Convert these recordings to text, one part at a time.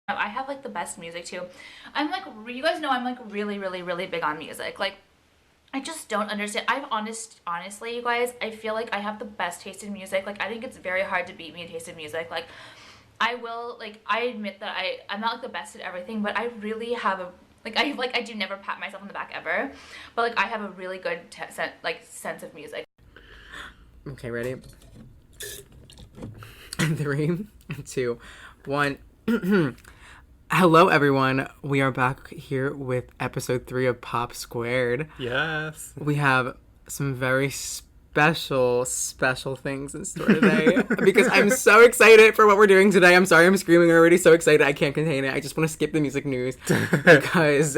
I have like the best music too. I'm like, you guys know I'm like really, really, really big on music. Like, I just don't understand. Honestly, you guys, I feel like I have the best taste in music. Like, I think it's very hard to beat me in taste in music. Like, I admit that I'm not like the best at everything, but I really have a, I do never pat myself on the back ever, but like, I have a really good sense of music. Okay, ready? 3, 2, 1. Hello, everyone. We are back here with episode 3 of Pop Squared. Yes. We have some very special things in store today because I'm so excited for what we're doing today. I'm sorry I'm screaming. I'm already so excited. I can't contain it. I just want to skip the music news because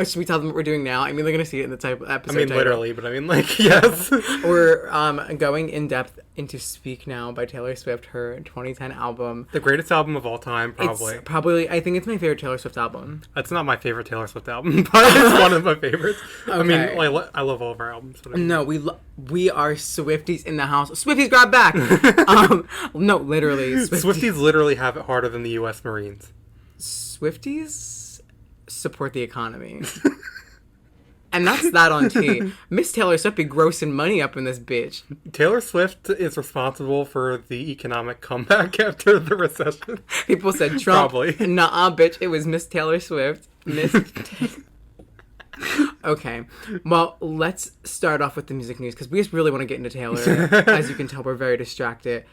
should we tell them what we're doing now? I mean, they're going to see it in the episode title. Literally, but I mean, like, yes. We're going in depth into Speak Now by Taylor Swift, her 2010 album. The greatest album of all time, probably. It's probably, I think it's my favorite Taylor Swift album. That's not my favorite Taylor Swift album, but it's one of my favorites. Okay. I mean, I love all of her albums. No, we are Swifties in the house. Swifties, grab back! No, literally. Swifties literally have it harder than the U.S. Marines. Swifties support the economy. And that's that on T. Miss Taylor Swift be grossing money up in this bitch. Taylor Swift is responsible for the economic comeback after the recession. People said Trump. Probably. Nuh-uh, bitch. It was Miss Taylor Swift. Okay. Well, let's start off with the music news because we just really want to get into Taylor. As you can tell, we're very distracted.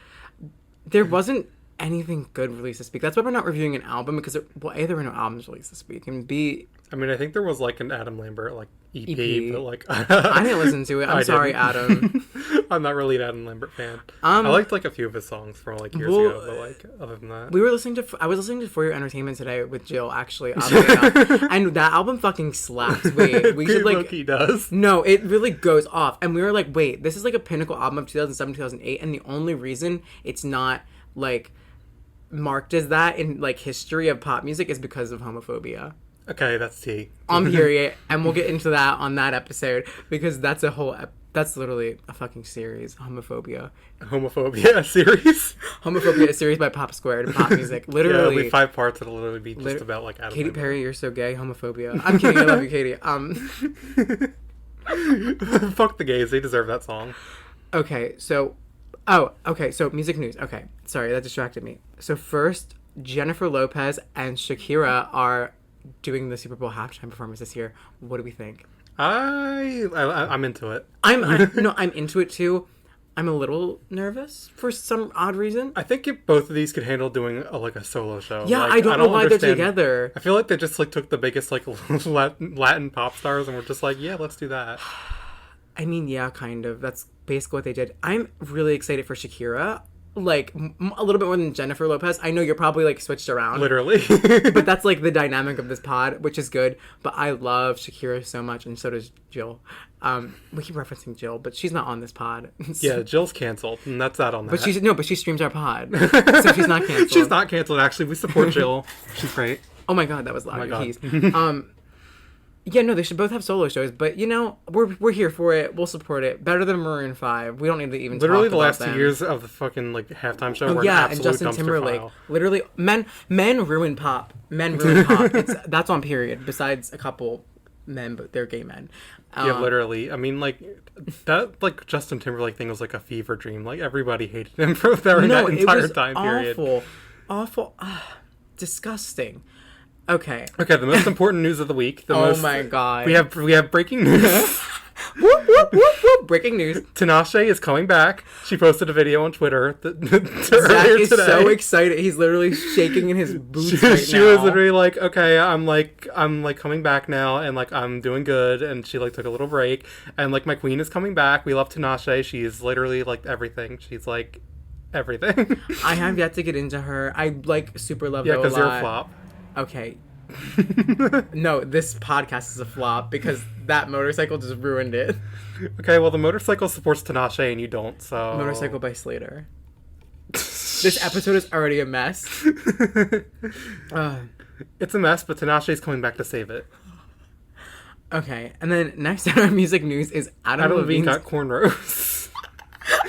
There wasn't anything good released this week. That's why we're not reviewing an album because, A, there were no albums released this week, and B... I mean, I think there was, like, an Adam Lambert, like, EP. But, like... I didn't listen to it. I'm sorry, Adam. I'm not really an Adam Lambert fan. I liked, like, a few of his songs from, like, years ago, but, like, other than that... I was listening to For Your Entertainment today with Jill, actually, and that album fucking slaps. Wait, we should, like... He does. No, it really goes off. And we were like, wait, this is, like, a pinnacle album of 2007, 2008, and the only reason it's not, like, marked as that in, like, history of pop music is because of homophobia. Okay, that's tea. I'm hearing it, and we'll get into that on that episode because that's a whole. That's literally a fucking series. Homophobia series. Homophobia, a series by Pop Squared and pop music. Literally, it'll be 5 parts. It'll literally be just about like Adam Katy Lambert. Perry, you're so gay. Homophobia. I'm kidding. I love you, Katy. Fuck the gays. They deserve that song. Okay, so. Oh, okay. So music news. Okay, sorry, that distracted me. So first, Jennifer Lopez and Shakira are doing the Super Bowl halftime performance this year. What do we think? I'm into it. I'm into it too. I'm a little nervous for some odd reason. I think if both of these could handle doing a solo show. Yeah, like, I don't know why they're together. I feel like they just like took the biggest like Latin pop stars and were just like, yeah, let's do that. I mean, yeah, kind of. That's basically what they did. I'm really excited for Shakira. Like, a little bit more than Jennifer Lopez. I know you're probably, like, switched around. Literally. But that's, like, the dynamic of this pod, which is good. But I love Shakira so much, and so does Jill. We keep referencing Jill, but she's not on this pod. Yeah, Jill's canceled, and that's that on that. But she streams our pod. So she's not canceled. She's not canceled, actually. We support Jill. She's great. Oh my god, that was loud. Oh my god. Yeah, no, they should both have solo shows, but, you know, we're here for it. We'll support it. Better than Maroon 5. We don't need to even literally talk about the last 2 years of the fucking, like, halftime show were an and absolute Justin dumpster Timberlake. file. Literally, men ruin pop. Men ruin pop. That's on period, besides a couple men, but they're gay men. Yeah, literally. I mean, like, that, like, Justin Timberlake thing was, like, a fever dream. Like, everybody hated him for that entire time period. Awful. Disgusting. Okay, the most important news of the week. My god. We have breaking news. Whoop, whoop, whoop, whoop. Breaking news. Tinashe is coming back. She posted a video on Twitter Zach earlier is today. so excited. He's literally shaking in his boots right She now. was literally like, okay, I'm coming back now, and like I'm doing good, and she like took a little break, and like my queen is coming back. We love Tinashe. She's literally like everything. She's like everything. I have yet to get into her. I like super love her a lot. Yeah, because you're a flop. Okay. No, this podcast is a flop because that motorcycle just ruined it. Okay, well the motorcycle supports Tinashe and you don't, so... Motorcycle by Slater. This episode is already a mess. It's a mess, but Tinashe is coming back to save it. Okay, and then next on our music news is Adam Levine Levine's... got cornrows.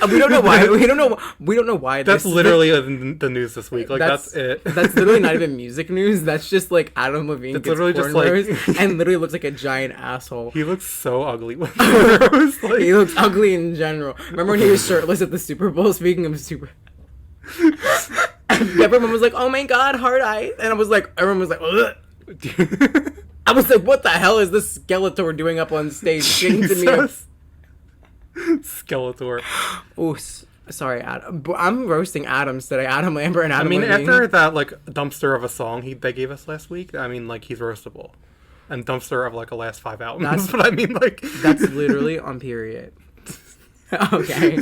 We don't know why. We don't know why. That's literally the news this week. Like that's it. That's literally not even music news. That's just like Adam Levine It's gets literally just like cornrows and literally looks like a giant asshole. he looks so ugly with cornrows. Like, He looks ugly in general. Remember when he was shirtless at the Super Bowl? Speaking of Super. Everyone was like, "Oh my God, hard eye," and everyone was like, "Ugh." I was like, "What the hell is this Skeletor doing up on stage singing to me?" Skeletor. Oh, sorry, Adam. I'm roasting Adams today. Adam Lambert and Adam Levine. After that like dumpster of a song they gave us last week, like he's roastable. And dumpster of like the last 5 albums. That's what I mean. Like that's literally on period. Okay.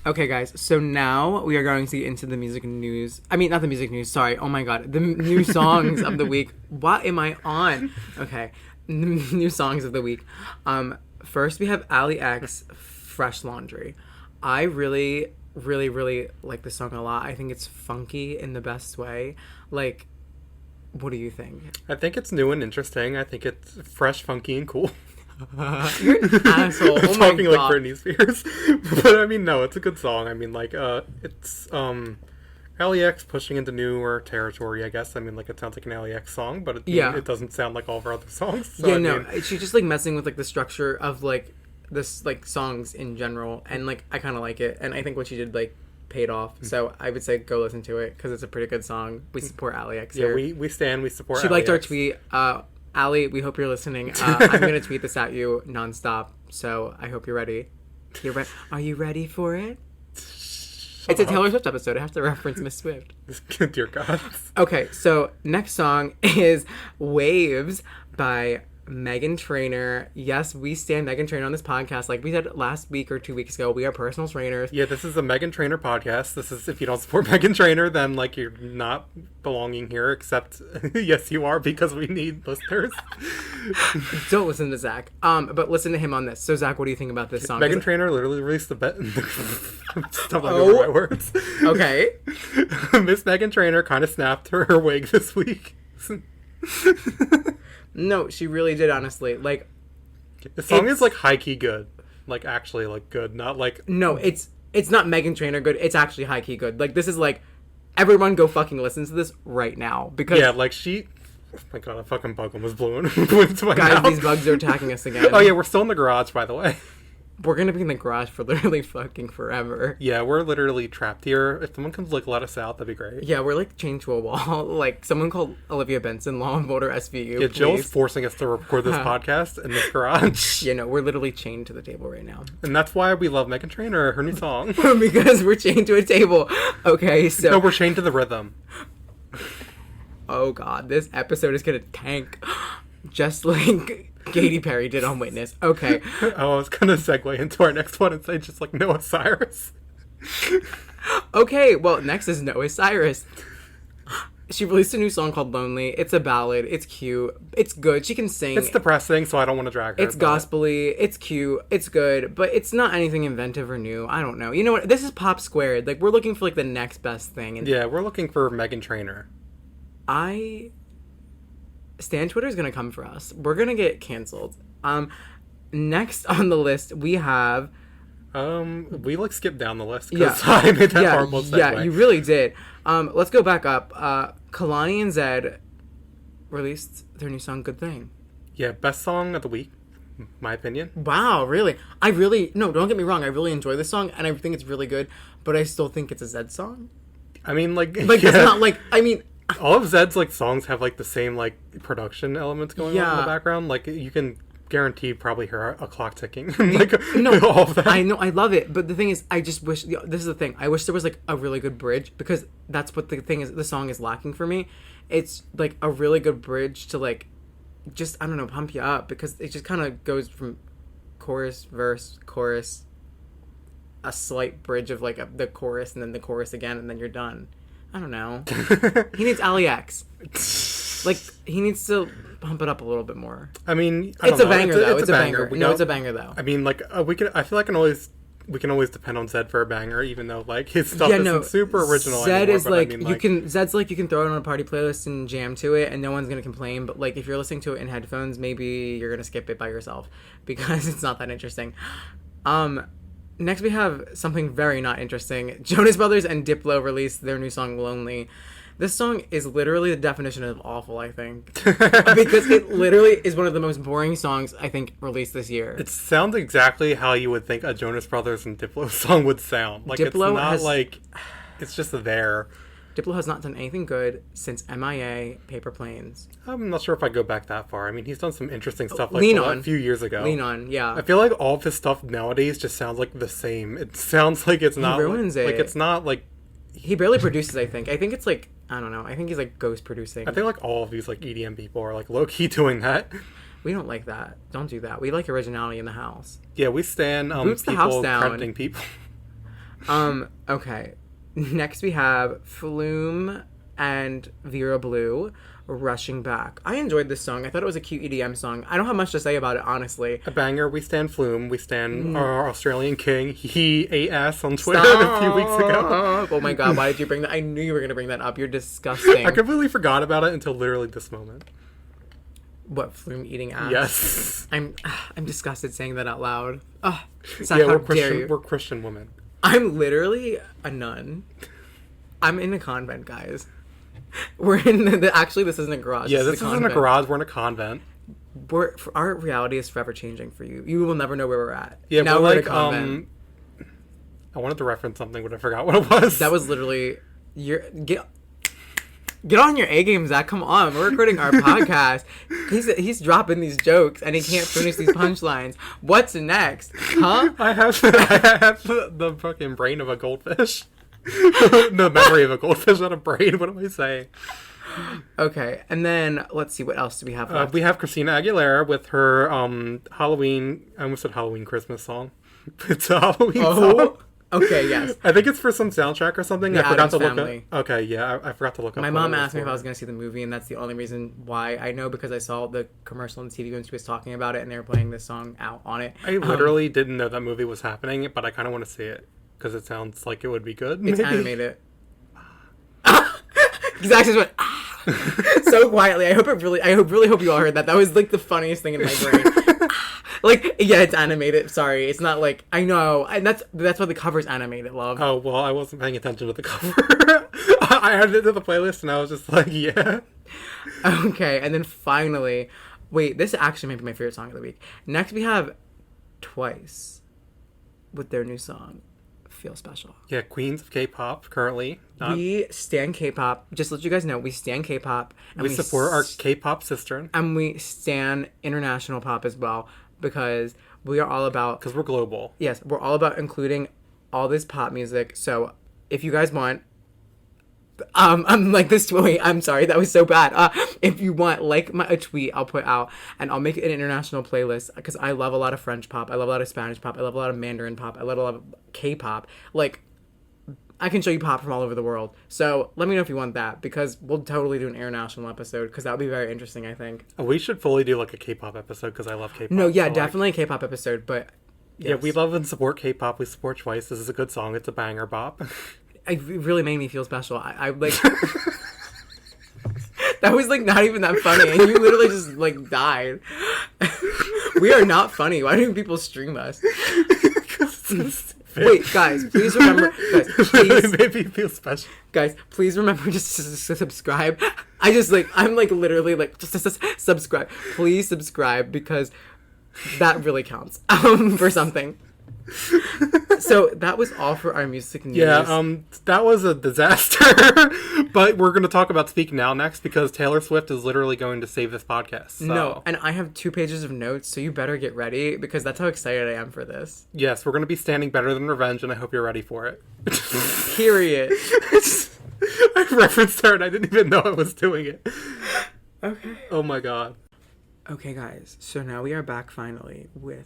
Okay, guys. So now we are going to get into the music news. I mean, not the music news. Sorry. Oh my God. The new songs of the week. What am I on? Okay. The new songs of the week. First we have Allie X, Fresh Laundry. I really, really, really like this song a lot. I think it's funky in the best way. Like, what do you think? I think it's new and interesting. I think it's fresh, funky, and cool. You're an asshole. Oh my Talking God. like Britney Spears. But I mean, no, it's a good song. I mean, like, it's Allie X pushing into newer territory, I guess. I mean, like, it sounds like an Allie X song, but it doesn't sound like all of our other songs. So, yeah, no, she's just like messing with like the structure of like this like songs in general, and like I kind of like it, and I think what she did like paid off. So I would say go listen to it because it's a pretty good song. We support Allie X here. Yeah, we support. She Allie liked our X. tweet. Allie, we hope you're listening. I'm gonna tweet this at you nonstop. So I hope you're ready. Are you ready for it? It's a Taylor Swift episode. I have to reference Miss Swift. Dear God. Okay, so next song is Waves by Meghan Trainor. Yes, we stand Meghan Trainor on this podcast. Like we said last week or 2 weeks ago, we are personal trainers. Yeah, this is a Meghan Trainor podcast. This is, if you don't support Meghan Trainor, then like you're not belonging here, except yes you are, because we need listeners. Don't listen to Zach. But listen to him on this. So Zach, what do you think about this song? Meghan Trainor literally released the bet. I'm stumbling over my words. Okay. Miss Meghan Trainor kind of snapped her wig this week. No, she really did, honestly. Like, the song is like high key good, like actually like good, not like no, it's not Meghan Trainor good. It's actually high key good. Like this is like everyone go fucking listen to this right now because like she. Oh my God, a fucking bug almost blew into my guys, mouth. these bugs are attacking us again. Oh yeah, we're still in the garage, by the way. We're gonna be in the garage for literally fucking forever. Yeah, we're literally trapped here. If someone comes like let us out, that'd be great. Yeah, we're like chained to a wall. Like someone called Olivia Benson, Law and Order SVU. Yeah, Jill's please. forcing us to record this podcast in this garage. You know, we're literally chained to the table right now. And that's why we love Meghan Trainor, her new song. Because we're chained to a table. Okay, so No, we're chained to the rhythm. oh God, this episode is gonna tank. Just like Katy Perry did on Witness. Okay. Oh, I was gonna segue into our next one and say just like Noah Cyrus. Okay, well, next is Noah Cyrus. She released a new song called Lonely. It's a ballad. It's cute. It's good. She can sing. It's depressing, so I don't want to drag her. It's gospel-y. It's cute. It's good. But it's not anything inventive or new. I don't know. You know what? This is pop squared. Like, we're looking for, like, the next best thing. And yeah, we're looking for Meghan Trainor. Stan Twitter is going to come for us. We're going to get canceled. Next on the list, we have... we like skipped down the list because I made that horrible segue. Yeah, you really did. Let's go back up. Kalani and Zed released their new song, Good Thing. Yeah, best song of the week, my opinion. Wow, really? No, don't get me wrong. I really enjoy this song, and I think it's really good, but I still think it's a Zed song. I mean, like It's not like, I mean... all of Zed's, like, songs have, like, the same, like, production elements going on in the background. Like, you can guarantee probably hear a clock ticking. Like, no, all of that. I know, I love it, but the thing is, I just wish, this is the thing, I wish there was, like, a really good bridge, because that's what the thing is, the song is lacking for me. It's, like, a really good bridge to, like, just, I don't know, pump you up, because it just kind of goes from chorus, verse, chorus, a slight bridge of, like, the chorus, and then the chorus again, and then you're done. I don't know. He needs Allie X. Like, he needs to pump it up a little bit more. I mean, it's a banger, though. It's a banger. No, it's a banger, though. I mean, like, I feel like we can always depend on Zed for a banger, even though, like, his stuff isn't super original Zed anymore. is, like, Zed's, like, you can throw it on a party playlist and jam to it, and no one's gonna complain, but, like, if you're listening to it in headphones, maybe you're gonna skip it by yourself, because it's not that interesting. Next, we have something very not interesting. Jonas Brothers and Diplo released their new song, Lonely. This song is literally the definition of awful, I think. Because it literally is one of the most boring songs, I think, released this year. It sounds exactly how you would think a Jonas Brothers and Diplo song would sound. Like, it's not like... It's just there. Diplo has not done anything good since MIA, Paper Planes. I'm not sure if I go back that far. I mean, he's done some interesting stuff like Lean On. a few years ago. Lean On, yeah. I feel like all of his stuff nowadays just sounds like the same. It sounds like it's not... ruins it. Like, it's not like... He barely produces, I think. I think it's like... I don't know. I think he's like ghost producing. I think like all of these like EDM people are like low-key doing that. We don't like that. Don't do that. We like originality in the house. Yeah, we stand Boots the people house down. crediting people. Okay. Next we have Flume and Vera Blue, Rushing Back. I enjoyed this song. I thought it was a cute EDM song. I don't have much to say about it, honestly. A banger. We stand Flume. We stand our Australian king. He ate ass on Twitter a few weeks ago. Oh my god, why did you bring that? I knew you were going to bring that up. You're disgusting. I completely forgot about it until literally this moment. What, Flume eating ass? Yes. I'm disgusted saying that out loud. Yeah, we're Christian women. I'm literally a nun. I'm in a convent, guys. We're in actually, this isn't a garage. Yeah, this isn't a garage. We're in a convent. Our reality is forever changing for you. You will never know where we're at. Yeah, now we're we're like, in a convent. I wanted to reference something, but I forgot what it was. That was literally Get on your A game, Zach. Come on. We're recording our podcast. He's dropping these jokes and he can't finish these punchlines. What's next? Huh? I have the fucking brain of a goldfish. The memory of a goldfish, not a brain. What am I saying? Okay, and then let's see, what else do we have left? We have Christina Aguilera with her Halloween... I almost said Halloween Christmas song. It's a Halloween song. Okay, yes. I think it's for some soundtrack or something. The I forgot to Addams look Family. up. Okay, yeah, I forgot to look up. My mom asked me if I was going to see the movie, and that's the only reason why I know, because I saw the commercial on TV when she was talking about it, and they were playing this song out on it. I literally didn't know that movie was happening, but I kind of want to see it because it sounds like it would be good. It's animated. Zach just went so quietly. I really hope you all heard that. That was like the funniest thing in my brain. Like, yeah, it's animated. Sorry, it's not like, I know, and that's why the cover's animated, love. Oh, well, I wasn't paying attention to the cover. I added it to the playlist, and I was just like, yeah. Okay, and then finally, wait, this actually might be my favorite song of the week. Next, we have Twice with their new song, Feel Special. Yeah, Queens of K-pop, currently. We stan K-pop. Just to let you guys know, we stan K-pop. And we support our K-pop sister. And we stan international pop as well, because we are all about... Because we're global. Yes, we're all about including all this pop music. So if you guys want... I'm like this tweet. I'm sorry, that was so bad. If you want, like a tweet I'll put out, and I'll make it an international playlist, because I love a lot of French pop. I love a lot of Spanish pop. I love a lot of Mandarin pop. I love a lot of K-pop. Like, I can show you pop from all over the world. So let me know if you want that, because we'll totally do an international episode, because that would be very interesting, I think. We should fully do like a K-pop episode, because I love K-pop. No, yeah, so definitely a K-pop episode, but... Yes. Yeah, we love and support K-pop. We support Twice. This is a good song. It's a banger bop. It really made me feel special. I like... That was, like, not even that funny, and you literally just, like, died. We are not funny. Why do people stream us? Wait, guys, please remember... Guys, please, it made me feel special. Guys, please remember just to subscribe. I'm, like, literally, like, just subscribe. Please subscribe, because that really counts for something. So that was all for our music news. Yeah, that was a disaster. But we're going to talk about Speak Now next, because Taylor Swift is literally going to save this podcast. So. No, and I have 2 pages of notes, so you better get ready, because that's how excited I am for this. Yes, we're going to be standing Better Than Revenge, and I hope you're ready for it. Period. I referenced her, and I didn't even know I was doing it. Okay. Oh my god. Okay, guys, so now we are back finally with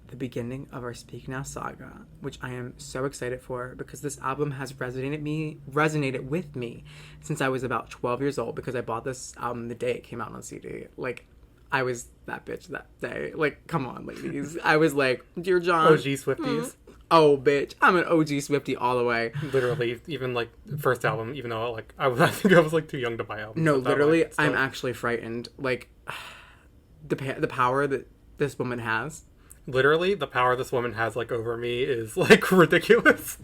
the beginning of our Speak Now saga, which I am so excited for, because this album has resonated with me since I was about 12 years old, because I bought this album the day it came out on CD. Like, I was that bitch that day. Like, come on, ladies. I was like, Dear John. OG Swifties. Oh, bitch. I'm an OG Swiftie all the way. Literally, even, like, first album, even though, like, I think I was, like, too young to buy albums. No, literally, I'm actually frightened. Like, the power that this woman has. Literally, the power this woman has like over me is like ridiculous.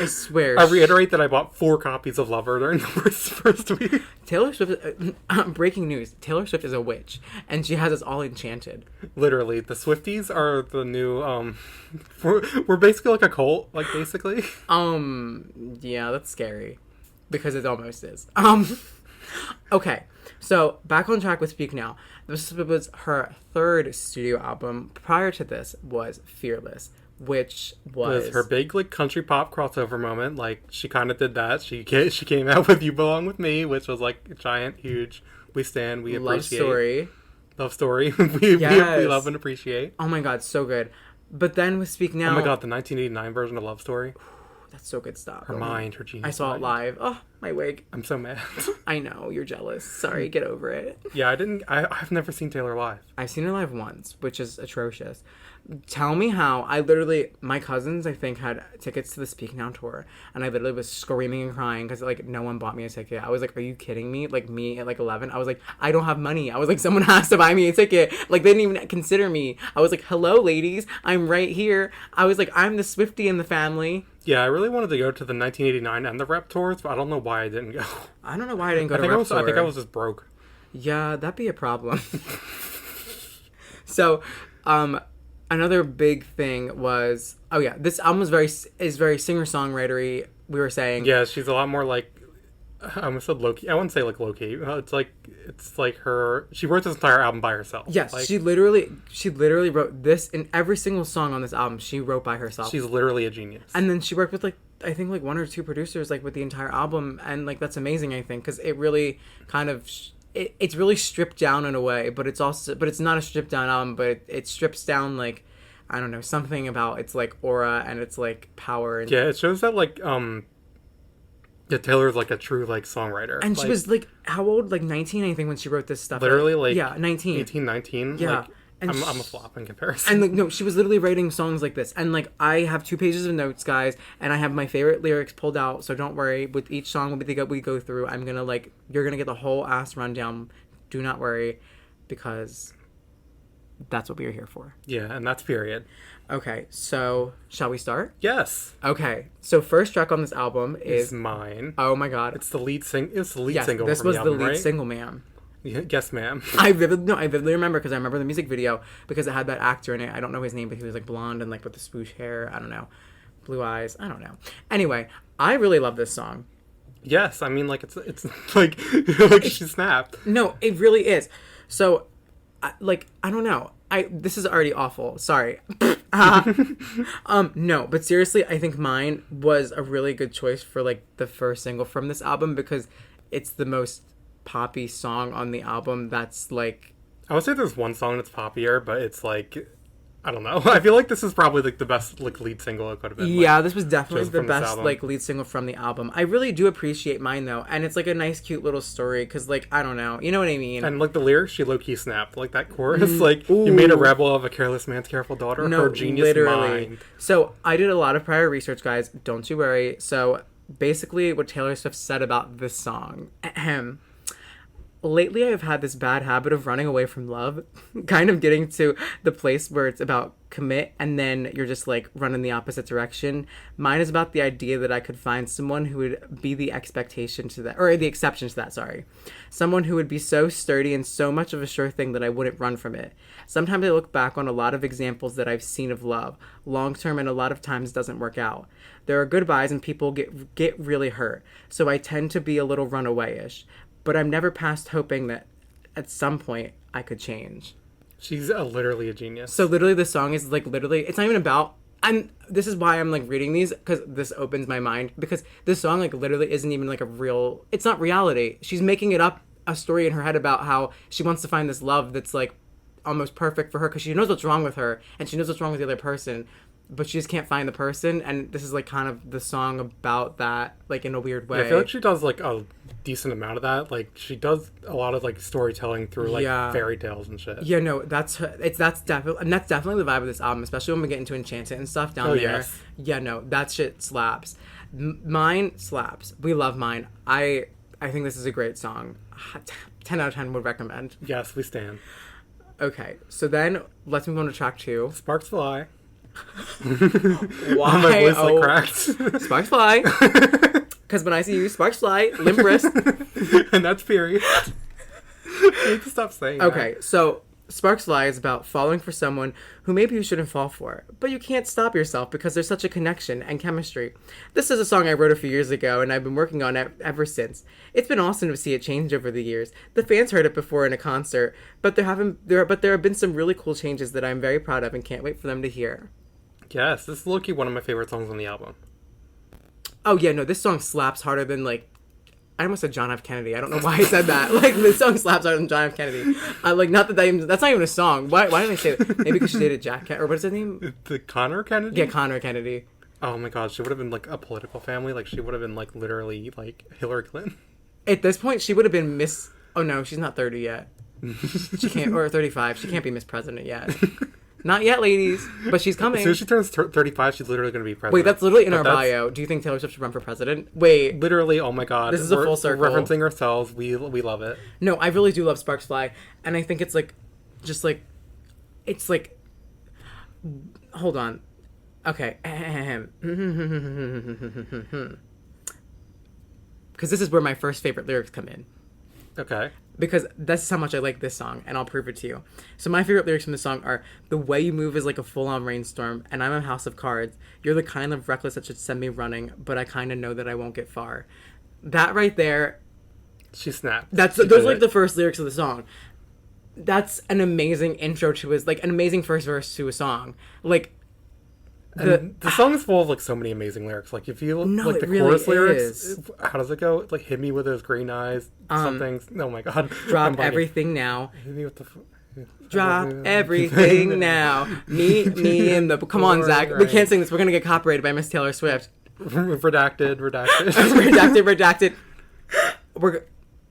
I swear. I reiterate that I bought 4 copies of Lover during the first week. Taylor Swift. Breaking news: Taylor Swift is a witch, and she has us all enchanted. Literally, the Swifties are the new. We're basically like a cult, like basically. Yeah, that's scary, because it almost is. Okay, so back on track with Speak Now. This was her 3rd studio album. Prior to this was Fearless, which was her big like country pop crossover moment. Like she kind of did that. She came out with "You Belong with Me," which was like giant, huge. We stand. We appreciate. Love story. we love and appreciate. Oh my god, so good. But then with Speak Now. Oh my god, the 1989 version of Love Story. That's so good stuff. Her mind, her genius. I saw it live. Oh, my wig. I'm so mad. I know, you're jealous. Sorry, get over it. Yeah, I've never seen Taylor live. I've seen her live once, which is atrocious. Tell me how. My cousins, I think, had tickets to the Speak Now tour, and I literally was screaming and crying because, like, no one bought me a ticket. I was like, are you kidding me? Like, me at, like, 11, I was like, I don't have money. I was like, someone has to buy me a ticket. Like, they didn't even consider me. I was like, hello, ladies. I'm right here. I was like, I'm the Swiftie in the family. Yeah, I really wanted to go to the 1989 and the Rep tours, but I don't know why I didn't go. I don't know why I didn't go to Rep tour. I think I was just broke. Yeah, that'd be a problem. So, another big thing was, this album is very singer-songwritery. We were saying, yeah, she's a lot more like, I almost said low key. I wouldn't say like low key. It's like her. She wrote this entire album by herself. Yes, like, she literally wrote this in every single song on this album. She wrote by herself. She's literally a genius. And then she worked with I think 1 or 2 producers with the entire album, and that's amazing. I think because it really kind of. It's really stripped down in a way, but it's not a stripped down album, but it strips down I don't know, something about its aura and its power. And, yeah, it shows that Taylor's a true songwriter. And she was how old? 19, I think, when she wrote this stuff. Literally 19. 18, 19. Yeah. And I'm a flop in comparison. And no, she was literally writing songs like this. And I have 2 pages of notes, guys, and I have my favorite lyrics pulled out. So don't worry. With each song we go through, I'm gonna you're gonna get the whole ass rundown. Do not worry, because that's what we are here for. Yeah, and that's period. Okay, so shall we start? Yes. Okay, so first track on this album is Mine. Oh my god, it's the lead single. It's the lead yes, single. This from was the album, lead right? single, ma'am. Yes, ma'am. I vividly remember, because I remember the music video, because it had that actor in it. I don't know his name, but he was blonde and with the swoosh hair. I don't know, blue eyes. I don't know. Anyway, I really love this song. Yes, I mean it's she snapped. No, it really is. So, I don't know. This is already awful. Sorry. No, but seriously, I think Mine was a really good choice for the first single from this album, because it's the most poppy song on the album. That's I would say there's one song that's poppier, but it's I don't know. I feel this is probably the best lead single it could have been. Yeah, this was definitely the best lead single from the album. I really do appreciate Mine though, and it's a nice, cute little story, because I don't know, you know what I mean. And the lyrics, she low key snapped that chorus. You made a rebel of a careless man's careful daughter. No, her genius literally. mind. So I did a lot of prior research, guys. Don't you worry. So basically, what Taylor Swift said about this song. Ahem. Lately, I've had this bad habit of running away from love, kind of getting to the place where it's about commit, and then you're just running the opposite direction. Mine is about the idea that I could find someone who would be the expectation to that, or the exception to that, sorry. Someone who would be so sturdy and so much of a sure thing that I wouldn't run from it. Sometimes I look back on a lot of examples that I've seen of love, long term, and a lot of times doesn't work out. There are goodbyes and people get really hurt, so I tend to be a little runaway-ish. But I'm never past hoping that at some point I could change. She's literally a genius. So literally the song is literally, it's not even about, this is why I'm reading these, because this opens my mind, because this song literally isn't even a real, it's not reality. She's making it up, a story in her head about how she wants to find this love that's almost perfect for her, because she knows what's wrong with her and she knows what's wrong with the other person, but she just can't find the person. And this is kind of the song about that, in a weired way. Yeah, I feel she does a decent amount of that. She does a lot of storytelling through fairy tales and shit. Yeah, no, that's definitely the vibe of this album, especially when we get into Enchanted and stuff down there. Yes. Yeah, no, that shit slaps. Mine slaps. We love Mine. I think this is a great song. 10 out of 10 would recommend. Yes, we stand. Okay, so then let's move on to track 2. Sparks fly. Why? My voice like cracked. Sparks fly. Because when I see you, sparks fly, limp wrist. And that's period. I need to stop saying that. Okay, so Sparks Fly is about falling for someone who maybe you shouldn't fall for, but you can't stop yourself because there's such a connection and chemistry. This is a song I wrote a few years ago, and I've been working on it ever since. It's been awesome to see it change over the years. The fans heard it before in a concert, but there have been some really cool changes that I'm very proud of and can't wait for them to hear. Yes, this is low-key one of my favorite songs on the album. Oh yeah, no, this song slaps harder than I almost said John F. Kennedy. I don't know why I said that. This song slaps harder than John F. Kennedy. Not that's not even a song. Why did I say that? Maybe because she dated Jack Kennedy, or what's his name? The Connor Kennedy? Yeah, Connor Kennedy. Oh my god, she would have been a political family. She would have been literally Hillary Clinton. At this point, she would have been Miss. Oh no, she's not 30 yet. She can't, or 35. She can't be Miss President yet. Not yet, ladies, but she's coming. As soon as she turns 35, she's literally going to be president. Wait, that's literally in our bio. Do you think Taylor Swift should run for president? Wait. Literally, oh my god. This is a full circle. Referencing ourselves, we love it. No, I really do love Sparks Fly, and I think it's hold on. Okay. Because this is where my first favorite lyrics come in. Okay. Because that's how much I like this song, and I'll prove it to you. So my favorite lyrics from the song are, "The way you move is like a full-on rainstorm, and I'm a house of cards. You're the kind of reckless that should send me running, but I kind of know that I won't get far." That right there... She snapped. Those are the first lyrics of the song. That's an amazing intro to his... an amazing first verse to a song. The song is full of so many amazing lyrics. If you the really chorus lyrics, is. How does it go? Hit me with those green eyes. Something. Oh my god. Drop everything now. Hit me with the. Drop everything now. Meet me in the. Come on, Zach. We can't sing this. We're gonna get copyrighted by Miss Taylor Swift. Redacted. redacted.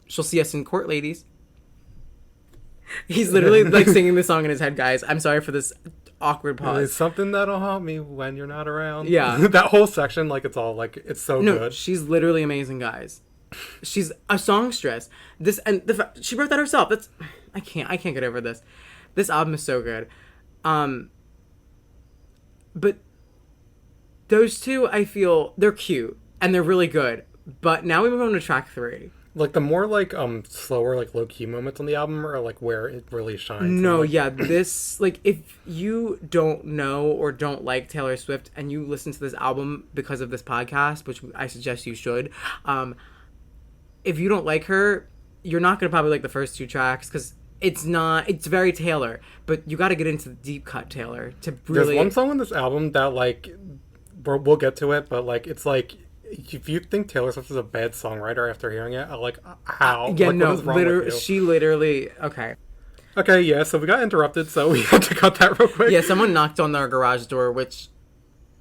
She'll see us in court, ladies. He's literally singing the song in his head, guys. I'm sorry for this awkward pause. There's something that'll help me when you're not around. Yeah. That whole section, it's all it's so good. She's literally amazing, guys. She's a songstress. She wrote that herself. I can't get over this. This album is so good. But those two, I feel they're cute and they're really good. But now we move on to track 3. The more slower low key moments on the album are where it really shines. No, yeah, this if you don't know or don't like Taylor Swift and you listen to this album because of this podcast, which I suggest you should, if you don't like her, you're not gonna probably like the first 2 tracks because it's very Taylor, but you got to get into the deep cut Taylor to really. There's one song on this album that we'll get to it, but it's if you think Taylor Swift is a bad songwriter after hearing it, how? Yeah, what is wrong with you? She literally... Okay. Okay, yeah, so we got interrupted, so we had to cut that real quick. Yeah, someone knocked on our garage door, which...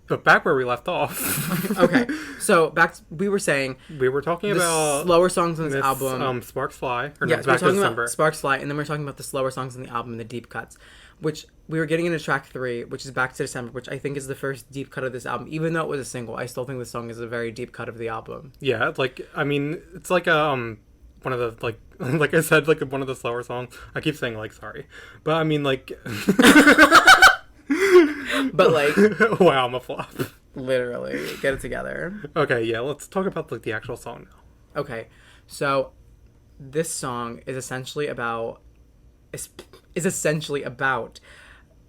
But back where we left off. Okay, so we were saying... We were talking about... slower songs on this album. Sparks Fly. We're talking about Sparks Fly, and then we're talking about the slower songs on the album and the deep cuts, which we were getting into track 3, which is Back to December, which I think is the first deep cut of this album. Even though it was a single, I still think this song is a very deep cut of the album. Yeah, it's one of the like I said, one of the slower songs. I keep saying sorry, but I mean but wow, I'm a flop. Literally, get it together. Okay, yeah, let's talk about the actual song now. Okay, so this song is essentially about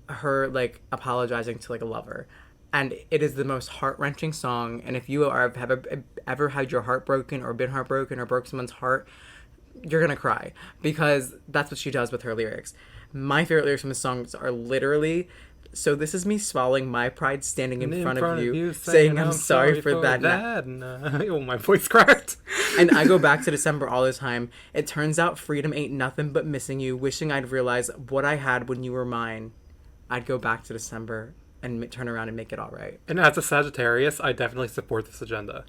her apologizing to a lover, and it is the most heart-wrenching song. And if you have ever had your heart broken or been heartbroken or broke someone's heart, you're gonna cry because that's what she does with her lyrics. My favorite lyrics from the songs are literally, "So this is me swallowing my pride, standing in front of you saying I'm sorry for that." Oh, my voice cracked. And I go back to December all the time. It turns out freedom ain't nothing but missing you. Wishing I'd realize what I had when you were mine. I'd go back to December and turn around and make it all right. And as a Sagittarius, I definitely support this agenda.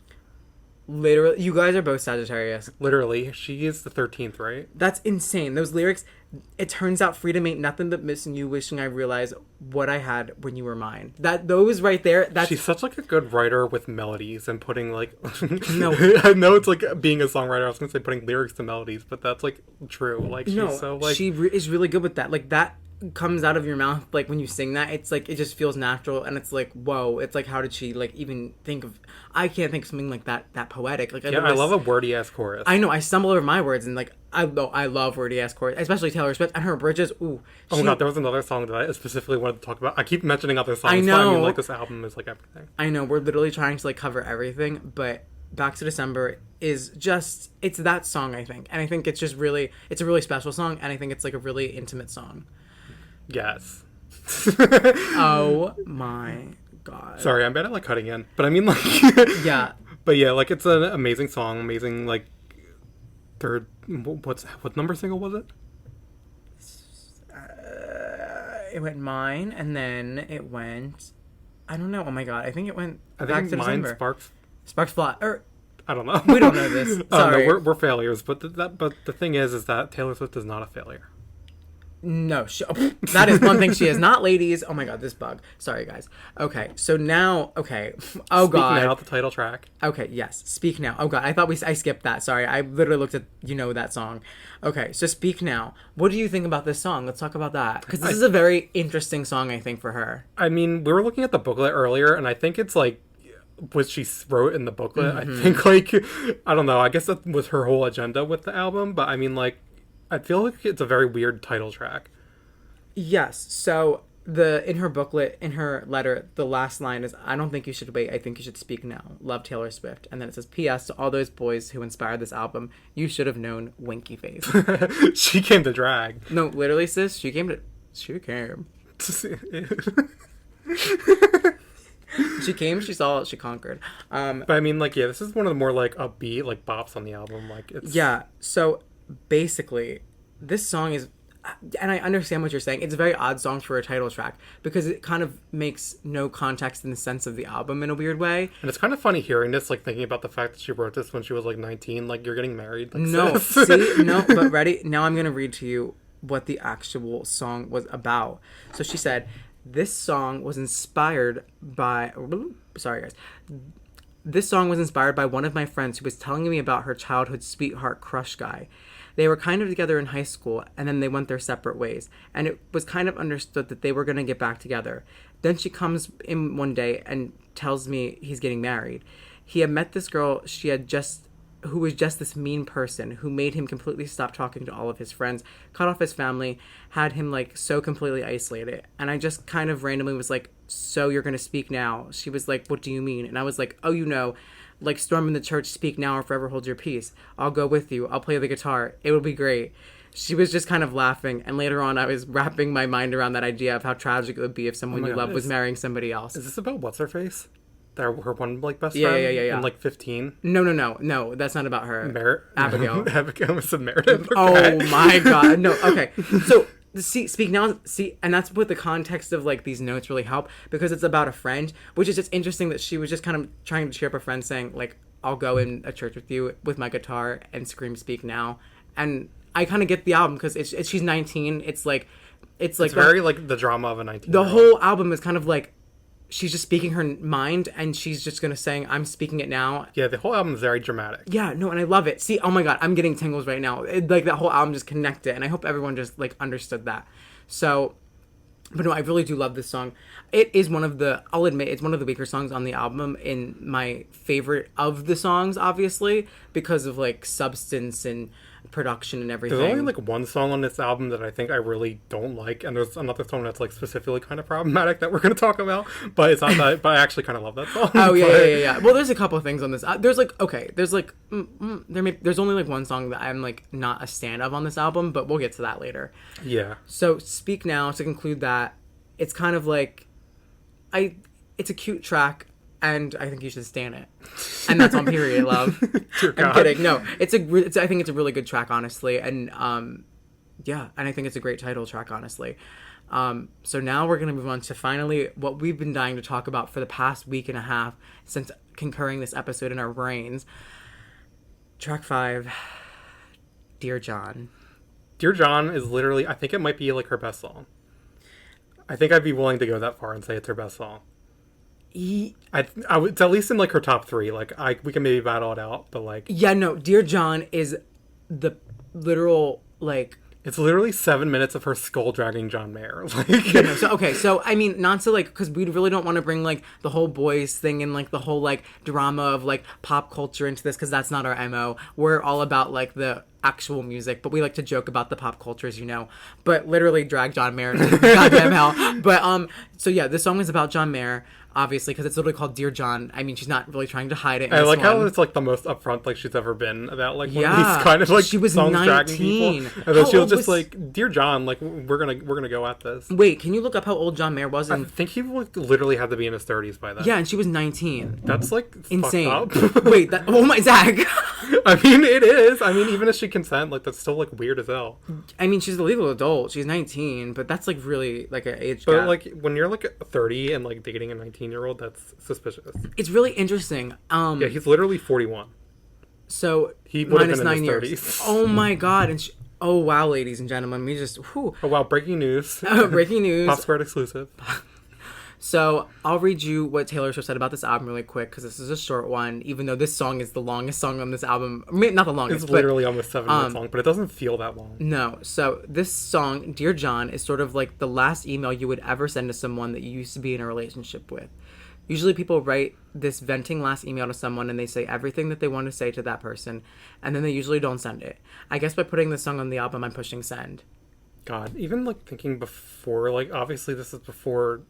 Literally, you guys are both Sagittarius. Literally, she is the 13th, right? That's insane. Those lyrics, it turns out freedom ain't nothing but missing you, wishing I realized what I had when you were mine. Those right there, that's... She's such like a good writer with melodies and putting like... No. I know it's like being a songwriter, I was going to say putting lyrics to melodies, but that's like true. Like she's so like... she is really good with that. Like that comes out of your mouth, like when you sing that, it's like, it just feels natural, and it's like, whoa, it's like, how did she like even think of... I can't think of something like that poetic. Like, I love a wordy ass chorus. I know, I stumble over my words, and like I love wordy ass chorus, especially Taylor Swift and her bridges. Ooh, oh my god, there was another song that I specifically wanted to talk about. I keep mentioning other songs. I know. But I mean, like, this album is like everything. I know, we're literally trying to like cover everything, but Back to December is just, it's that song, I think, and I think it's just really, it's a really special song, and I think it's like a really intimate song. Yes. Oh my god. Sorry, I'm bad at like cutting in, but I mean like Yeah. But yeah, like it's an amazing song, amazing like third. What number single was it? It went Mine, and then it went, I don't know. Oh my god, I think it went I Back think to Mine December. Sparks. Fly. Or I don't know. we don't know this. Sorry. No, we're failures. But the thing is that Taylor Swift is not a failure. No, that is one thing she is not, ladies. Oh my god, this bug. Sorry, guys. Okay, so now, okay. Oh Speak god. Now, the title track. Okay, yes. Speak Now. Oh god, I thought I skipped that. Sorry, I literally looked at that song. Okay, so Speak Now. What do you think about this song? Let's talk about that, because this is a very interesting song, I think, for her. I mean, we were looking at the booklet earlier, and I think it's like what she wrote in the booklet. I think like I don't know. I guess that was her whole agenda with the album, but I mean like. I feel like it's a very weird title track. Yes. So in her booklet, in her letter, the last line is, "I don't think you should wait. I think you should speak now. Love, Taylor Swift." And then it says, "P.S. to all those boys who inspired this album, you should have known, winky face." She came to drag. No, literally, sis. She came. She came. She came. She saw. She conquered. But I mean, like, yeah, this is one of the more like upbeat, like bops on the album. Like, it's So basically, this song is, and I understand what you're saying, it's a very odd song for a title track because it kind of makes no context in the sense of the album in a weird way. And it's kind of funny hearing this, like thinking about the fact that she wrote this when she was like 19, like you're getting married. Like, No, see, no, but ready? Now I'm going to read to you what the actual song was about. So she said, this song was inspired by, sorry guys, this song was inspired by one of my friends who was telling me about her childhood sweetheart crush guy. They were kind of together in high school, and then they went their separate ways. And it was kind of understood that they were going to get back together. Then she comes in one day and tells me he's getting married. He had met this girl who was just this mean person who made him completely stop talking to all of his friends, cut off his family, had him like so completely isolated. And I just kind of randomly was like, so you're going to speak now? She was like, what do you mean? And I was like, oh, you know, like storming the church, speak now or forever hold your peace. I'll go with you. I'll play the guitar. It will be great. She was just kind of laughing. And later on, I was wrapping my mind around that idea of how tragic it would be if someone you love was marrying somebody else. Is this about what's-her-face? Her one, like, best Yeah, friend? yeah. In, like, 15? No, that's not about her. Abigail. Abigail was a Meredith. Oh my god. No, okay. So, speak now, and that's what the context of, like, these notes really help, because it's about a friend, which is just interesting that she was just kind of trying to cheer up a friend saying, like, I'll go in a church with you with my guitar and scream speak now. And I kind of get the album, because she's 19. It's very, like, the drama of a 19-year-old. The whole album is kind of, like, she's just speaking her mind, and she's just gonna say, I'm speaking it now. Yeah, the whole album is very dramatic. Yeah, no, and I love it. See, oh my god, I'm getting tingles right now. Like, that whole album just connected, and I hope everyone just, like, understood that. So, but no, I really do love this song. It is I'll admit, it's one of the weaker songs on the album, in my favorite of the songs, obviously, because of, like, substance and production and everything. There's only like one song on this album that I think I really don't like, and there's another song that's like specifically kind of problematic that we're going to talk about, but it's not that, but I actually kind of love that song. Oh yeah. Well, there's a couple of things on this. There's only like one song that I'm like not a stan of on this album, but we'll get to that later. Yeah. So Speak Now, to conclude that, it's kind of like, it's a cute track. And I think you should stan it, and that's on Period Love. I'm kidding. No, I think it's a really good track, honestly, and yeah, and I think it's a great title track, honestly. So now we're gonna move on to finally what we've been dying to talk about for the past week and a half since concurring this episode in our brains. Track 5, Dear John. Dear John is literally, I think it might be like her best song. I think I'd be willing to go that far and say it's her best song. I would, it's at least in like her top 3. Like we can maybe battle it out, but like Yeah, no, Dear John is the literal like. It's literally 7 minutes of her skull dragging John Mayer. Like, Yeah, no, so I mean, not to like, because we really don't want to bring like the whole boys thing and like the whole like drama of like pop culture into this, because that's not our MO. We're all about like the actual music, but we like to joke about the pop culture, as you know. But literally drag John Mayer to goddamn hell. But so yeah, this song is about John Mayer. Obviously, because it's literally called Dear John. I mean, she's not really trying to hide it. I like how it's like the most upfront like she's ever been about like one of these kind of like she was songs 19. dragging people, and then she'll just like, Dear John, like we're gonna go at this. Wait, can you look up how old John Mayer was? I think he like, literally had to be in his 30s by then. Yeah, and she was 19. That's like insane. Fucked up. Wait, oh my Zach. I mean, it is. I mean, even if she consent, like that's still like weird as hell. I mean, she's a legal adult. She's 19, but that's like really like an age But gap. like when you're like 30 and like dating a 19-year-old, that's suspicious. It's really interesting. Yeah, he's literally 41. So He would have minus been in 9 his years. 30s. Oh my god! And oh wow, ladies and gentlemen, we just whew. Oh wow, breaking news. Breaking news. Pop Squared exclusive. So I'll read you what Taylor Swift said about this album really quick, because this is a short one, even though this song is the longest song on this album. I mean, not the longest. It's literally almost 7 minutes long, but it doesn't feel that long. No. So this song, Dear John, is sort of like the last email you would ever send to someone that you used to be in a relationship with. Usually people write this venting last email to someone and they say everything that they want to say to that person, and then they usually don't send it. I guess by putting this song on the album, I'm pushing send. God, even like thinking before, like obviously this is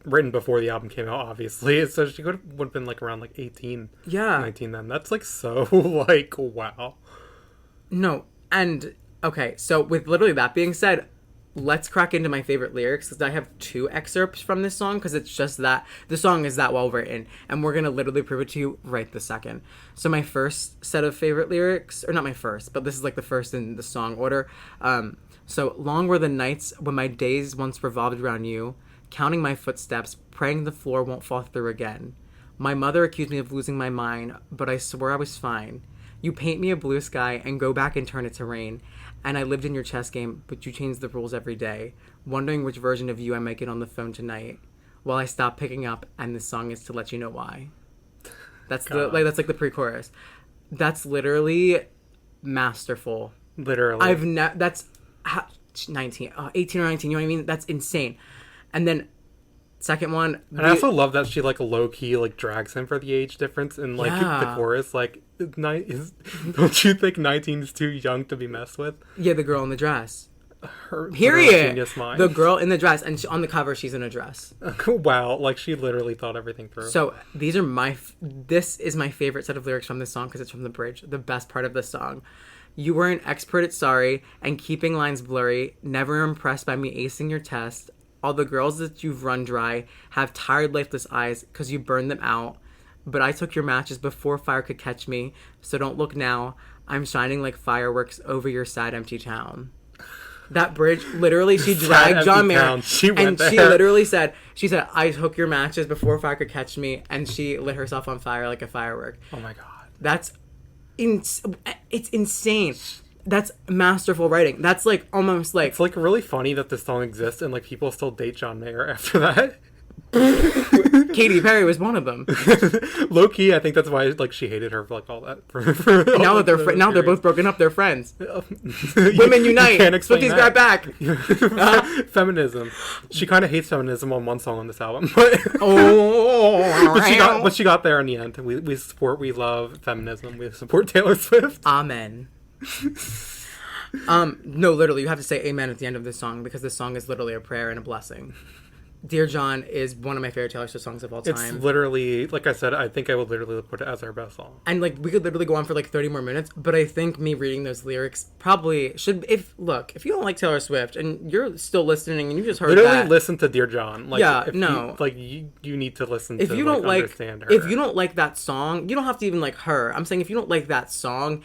written before the album came out, obviously. So she would have been like around like 18, Yeah. 19 then. That's like so like, wow. No, and okay, so with literally that being said, let's crack into my favorite lyrics, because I have 2 excerpts from this song, because it's just that the song is that well written, and we're gonna literally prove it to you right this second. So my first set of favorite lyrics, or not my first, but this is like the first in the song order. So long were the nights when my days once revolved around you, counting my footsteps, praying the floor won't fall through again. My mother accused me of losing my mind, but I swore I was fine. You paint me a blue sky and go back and turn it to rain. And I lived in your chess game, but you changed the rules every day, wondering which version of you I might get on the phone tonight. While I stop picking up, and this song is to let you know why. That's that's like the pre-chorus. That's literally masterful. Literally. That's 19, 18 or 19. You know what I mean? That's insane. And then second one, and I also love that she like low key like drags him for the age difference in like the chorus. Like, don't you think 19 is too young to be messed with? Yeah, the girl in the dress. Her Period. Mind. The girl in the dress, and on the cover, she's in a dress. Wow, like she literally thought everything through. So these are this is my favorite set of lyrics from this song, because it's from the bridge, the best part of the song. You were an expert at sorry and keeping lines blurry, never impressed by me acing your test. All the girls that you've run dry have tired, lifeless eyes because you burned them out. But I took your matches before fire could catch me, so don't look now. I'm shining like fireworks over your sad, empty town. That bridge, literally, she dragged John Mayer, she literally said, I took your matches before fire could catch me, and she lit herself on fire like a firework. Oh my god. That's it's insane. That's masterful writing. That's like almost like, it's like really funny that this song exists and like people still date John Mayer after that. Katy Perry was one of them. Low key, I think that's why like she hated her for like all that. Now that now they're both broken up, they're friends. Women unite. Swifties grab back. Feminism. She kind of hates feminism on one song on this album, but she got there in the end. We love feminism. We support Taylor Swift. Amen. No, literally, you have to say amen at the end of this song, because this song is literally a prayer and a blessing. Dear John is one of my favorite Taylor Swift songs of all time. It's literally, like I said, I think I would literally put it as our best song. And like we could literally go on for like 30 more minutes, but I think me reading those lyrics probably should. If you don't like Taylor Swift and you're still listening and you just heard literally listen to Dear John. Like, yeah, you need to listen if to you don't like understand her. If you don't like that song, you don't have to even like her. I'm saying if you don't like that song,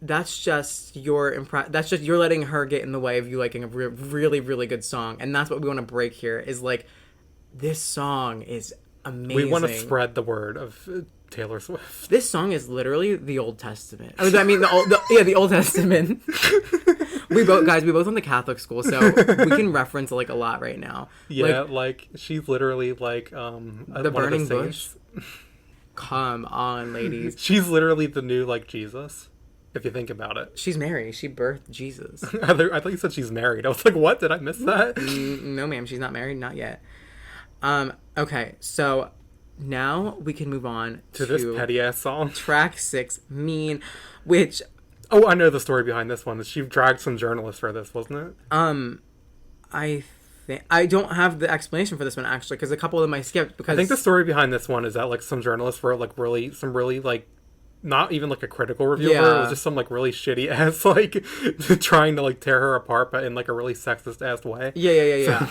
that's just that's just you're letting her get in the way of you liking a really, really good song. And that's what we want to break here, is like, this song is amazing. We want to spread the word of Taylor Swift. This song is literally the Old Testament. I mean, the Old Testament. We both went to Catholic school, so we can reference like a lot right now. Yeah, like she's literally like the burning bush. Come on, ladies. She's literally the new like Jesus, if you think about it. She's Mary. She birthed Jesus. I thought you said she's married. I was like, what? Did I miss that? No, ma'am. She's not married. Not yet. Okay, so now we can move on to this petty ass song. Track 6, Mean, which... Oh, I know the story behind this one. She dragged some journalists for this, wasn't it? I don't have the explanation for this one, actually, because a couple of them I skipped, because... I think the story behind this one is that, like, some journalists were, like, really, like, not even, like, a critical review of her. It was just some, like, really shitty ass, like, trying to, like, tear her apart, but in, like, a really sexist ass way. Yeah.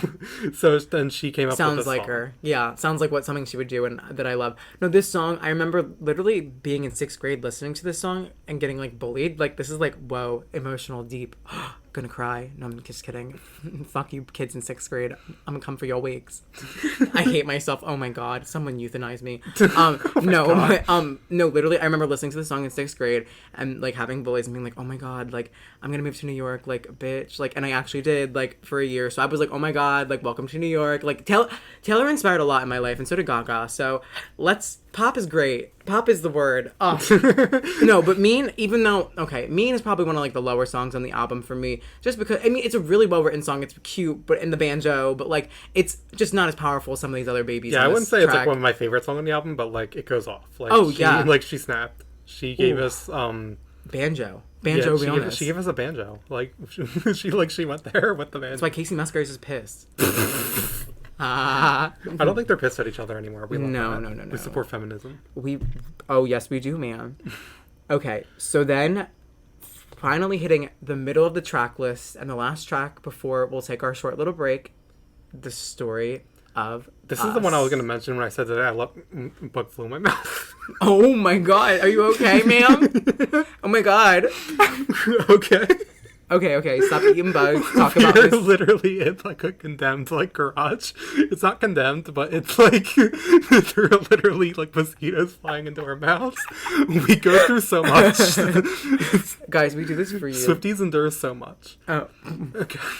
So then she came up with this Sounds like song. her. Yeah, sounds like something she would do and that I love. No, this song, I remember literally being in 6th grade listening to this song and getting, like, bullied. Like, this is, like, whoa, emotional, deep. Gonna cry. No, I'm just kidding. Fuck you kids in 6th grade. I'm gonna come for your wigs. I hate myself. Oh my god, someone euthanize me. No, literally I remember listening to the song in 6th grade and like having bullies and being like, oh my god, like I'm gonna move to New York, like bitch, like, and I actually did, like, for a year. So I was like, oh my god, like, welcome to New York. Like Taylor inspired a lot in my life, and so did Gaga. So pop is great. Pop is the word. Oh. No, but Mean, even though, okay, Mean is probably one of, like, the lower songs on the album for me, just because, I mean, it's a really well-written song, it's cute, but in the banjo, but, like, it's just not as powerful as some of these other babies. Yeah, I wouldn't say it's, like, one of my favorite songs on the album, but, like, it goes off. Like, she snapped. She gave us, banjo. She gave us a banjo. Like, she went there with the banjo. That's why Casey Musgraves is pissed. I don't think they're pissed at each other anymore. No. We support feminism. Oh yes, we do, ma'am. Okay, so then finally hitting the middle of the track list and the last track before we'll take our short little break, the story of This is the one I was going to mention when I said that I love bug flew in my mouth. Oh my god, are you okay, ma'am? Oh my god. Okay. Okay, stop eating bugs. Talk about this. Literally in like a condemned like garage. It's not condemned, but it's like there are literally like mosquitoes flying into our mouths. We go through so much. Guys, we do this for you. Swifties endure so much. Oh.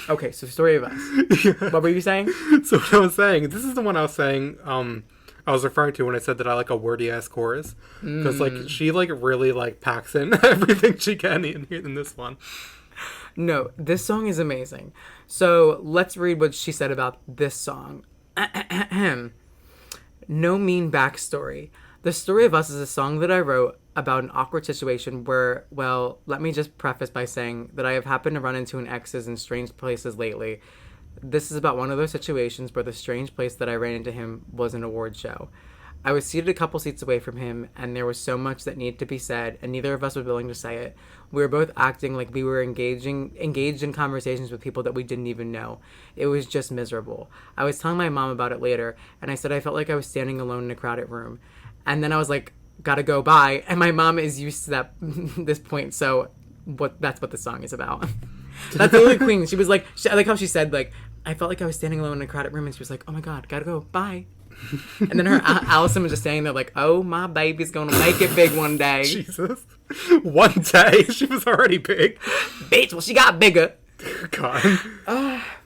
Okay, so story of us. Yeah. What were you saying? So what I was saying, this is the one I was saying, I was referring to when I said that I like a wordy ass chorus. Because like she like really like packs in everything she can in this one. No, this song is amazing. So let's read what she said about this song. No mean backstory. The Story of Us is a song that I wrote about an awkward situation where, well, let me just preface by saying that I have happened to run into an exes in strange places lately. This is about one of those situations where the strange place that I ran into him was an award show. I was seated a couple seats away from him, and there was so much that needed to be said, and neither of us was willing to say it. We were both acting like we were engaged in conversations with people that we didn't even know. It was just miserable. I was telling my mom about it later, and I said I felt like I was standing alone in a crowded room. And then I was like, gotta go, bye. And my mom is used to this point, so that's what the song is about. That's the only queen. She was like, I like how she said, like, I felt like I was standing alone in a crowded room, and she was like, oh my god, gotta go, bye. And then Allison was just saying there like, oh, my baby's gonna make it big one day. Jesus. One day? She was already big. Bitch, well, she got bigger. God.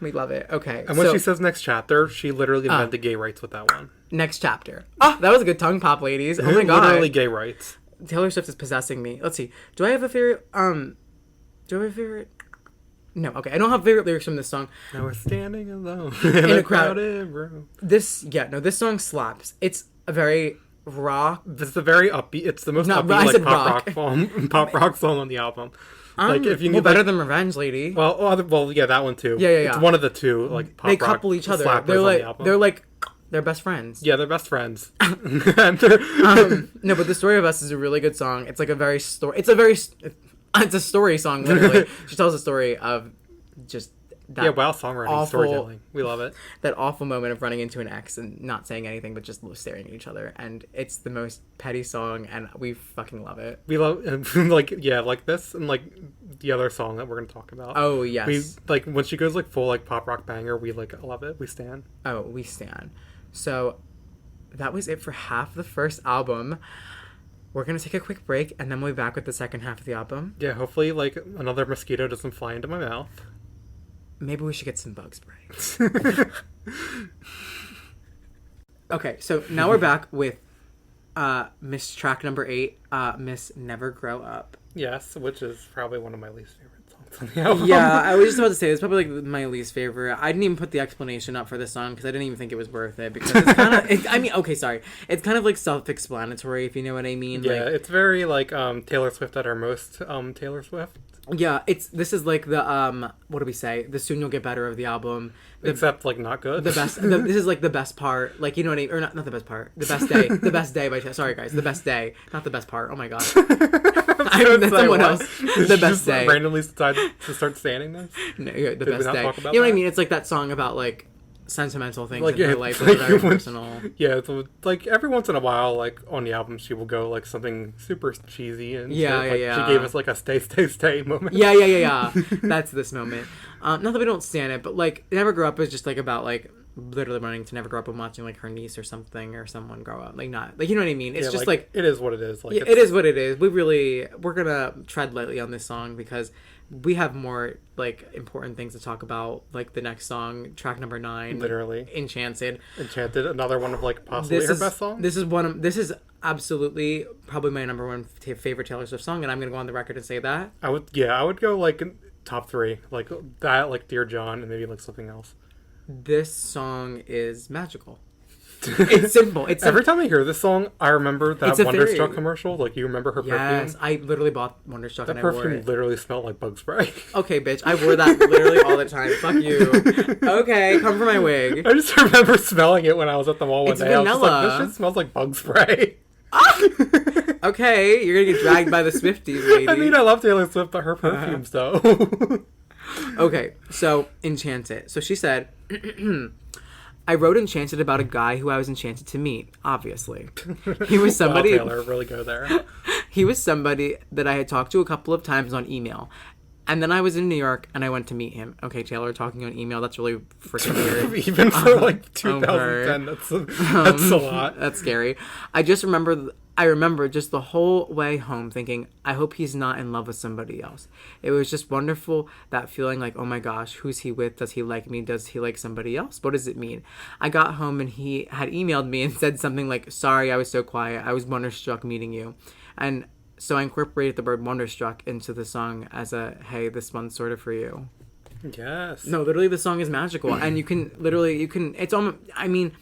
We love it. Okay. And when she says next chapter, she literally invented gay rights with that one. Next chapter. Oh, that was a good tongue pop, ladies. Oh my god. Literally gay rights. Taylor Swift is possessing me. Let's see. Do I have a favorite? No, okay. I don't have favorite lyrics from this song. Now we're standing alone in a crowded room. This song slaps. It's a very rock. It's a very upbeat. It's the most upbeat like pop rock song on the album. Like if you need better than Revenge, lady. Well, yeah, that one too. Yeah. It's one of the two like pop they rock couple each other. They're best friends. Yeah, they're best friends. No, but The Story of Us is a really good song. It's like a very story. It's a story song, literally. She tells a story of just that. Yeah, wow, songwriting, storytelling. We love it. That awful moment of running into an ex and not saying anything, but just staring at each other. And it's the most petty song, and we fucking love it. We love, like this, and like the other song that we're going to talk about. Oh, yes. We, like, when she goes, like, full, like, pop rock banger, we, like, love it. We stan. Oh, we stan. So, that was it for half the first album. We're gonna take a quick break, and then we'll be back with the second half of the album. Yeah, hopefully, like, another mosquito doesn't fly into my mouth. Maybe we should get some bug spray. Okay, so now we're back with Miss track number 8, Miss Never Grow Up. Yes, which is probably one of my least favorite songs on the album. Yeah, I was just about to say, it's probably like my least favorite. I didn't even put the explanation up for this song because I didn't even think it was worth it, because it's kind of, it's kind of like self-explanatory, if you know what I mean. Yeah, like, it's very like Taylor Swift at her most Taylor Swift. Yeah, this is like the what do we say? The Soon You'll Get Better of the album. Except like not good. The best. This is like the best part. Like, you know what I mean? Or not the best part. The best day. The best day by. Sorry guys. The best day. Not the best part. Oh my god. I mean, that's someone else. The best day. Randomly decided to start standing this. No, yeah, the Did we best not day. talk about You know what I that? mean? It's like that song about like sentimental things Like, in her yeah, life, like, like very when- personal. Yeah, so, like every once in a while, like on the album, she will go like something super cheesy and Yeah, shit. Like, yeah. She gave us like a stay moment. Yeah. That's this moment. Not that we don't stand it, but like Never Grow Up is just like about like literally wanting to never grow up and watching like her niece or something or someone grow up. Like, not like, you know what I mean? It's Yeah, just like it is what it is. Like yeah, it is what it is. We're gonna tread lightly on this song because we have more like important things to talk about, like the next song, track number 9, Literally. Enchanted. Enchanted, another one of like possibly her best songs. This is absolutely probably my number one favorite Taylor Swift song, and I'm gonna go on the record and say that. I would go like top 3, like that, like Dear John, and maybe like something else. This song is magical. It's simple. It's Every time I hear this song, I remember that It's a Wonderstruck very- commercial. Like, you remember her yes, perfume? I literally bought Wonderstruck That and I wore perfume it. literally smelled like bug spray. Okay, bitch, I wore that literally all the time. Fuck you. Okay, come for my wig. I just remember smelling it when I was at the mall one It's day. I was just like, vanilla. this shit smells like bug spray. Okay, you're gonna get dragged by the Swifties, lady. I mean, I love Taylor Swift, but her perfumes, though. Okay, so Enchanted. So she said, I wrote Enchanted about a guy who I was enchanted to meet, obviously. He was somebody Wow, Taylor, really go there. He was somebody that I had talked to a couple of times on email. And then I was in New York and I went to meet him. Okay, Taylor, talking on email, that's really freaking weird. Even for like 2010, that's a lot. That's scary. I remember just the whole way home thinking, I hope he's not in love with somebody else. It was just wonderful, that feeling like, oh my gosh, who's he with? Does he like me? Does he like somebody else? What does it mean? I got home and he had emailed me and said something like, sorry, I was so quiet. I was wonderstruck meeting you. And so I incorporated the word wonderstruck into the song as a, hey, this one's sort of for you. Yes. No, literally the song is magical. And it's almost, I mean,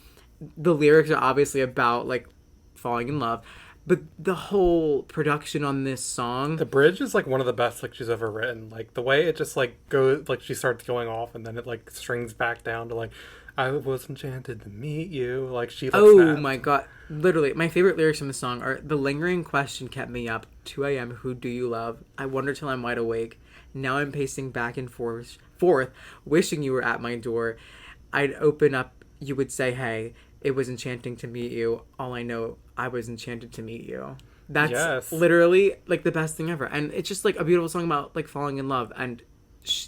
the lyrics are obviously about like falling in love, but the whole production on this song, The bridge is like one of the best like she's ever written. Like the way it just like goes, like she starts going off and then it like strings back down to like, I was enchanted to meet you. Like she. Like, oh snaps. my god, literally my favorite lyrics from the song are, the lingering question kept me up, 2 a.m. who do you love? I wonder till I'm wide awake. Now I'm pacing back and forth, wishing you were at my door. I'd open up, you would say, hey, it was enchanting to meet you. All I know, I was enchanted to meet you. That's Yes. literally like the best thing ever. And it's just like a beautiful song about like falling in love. And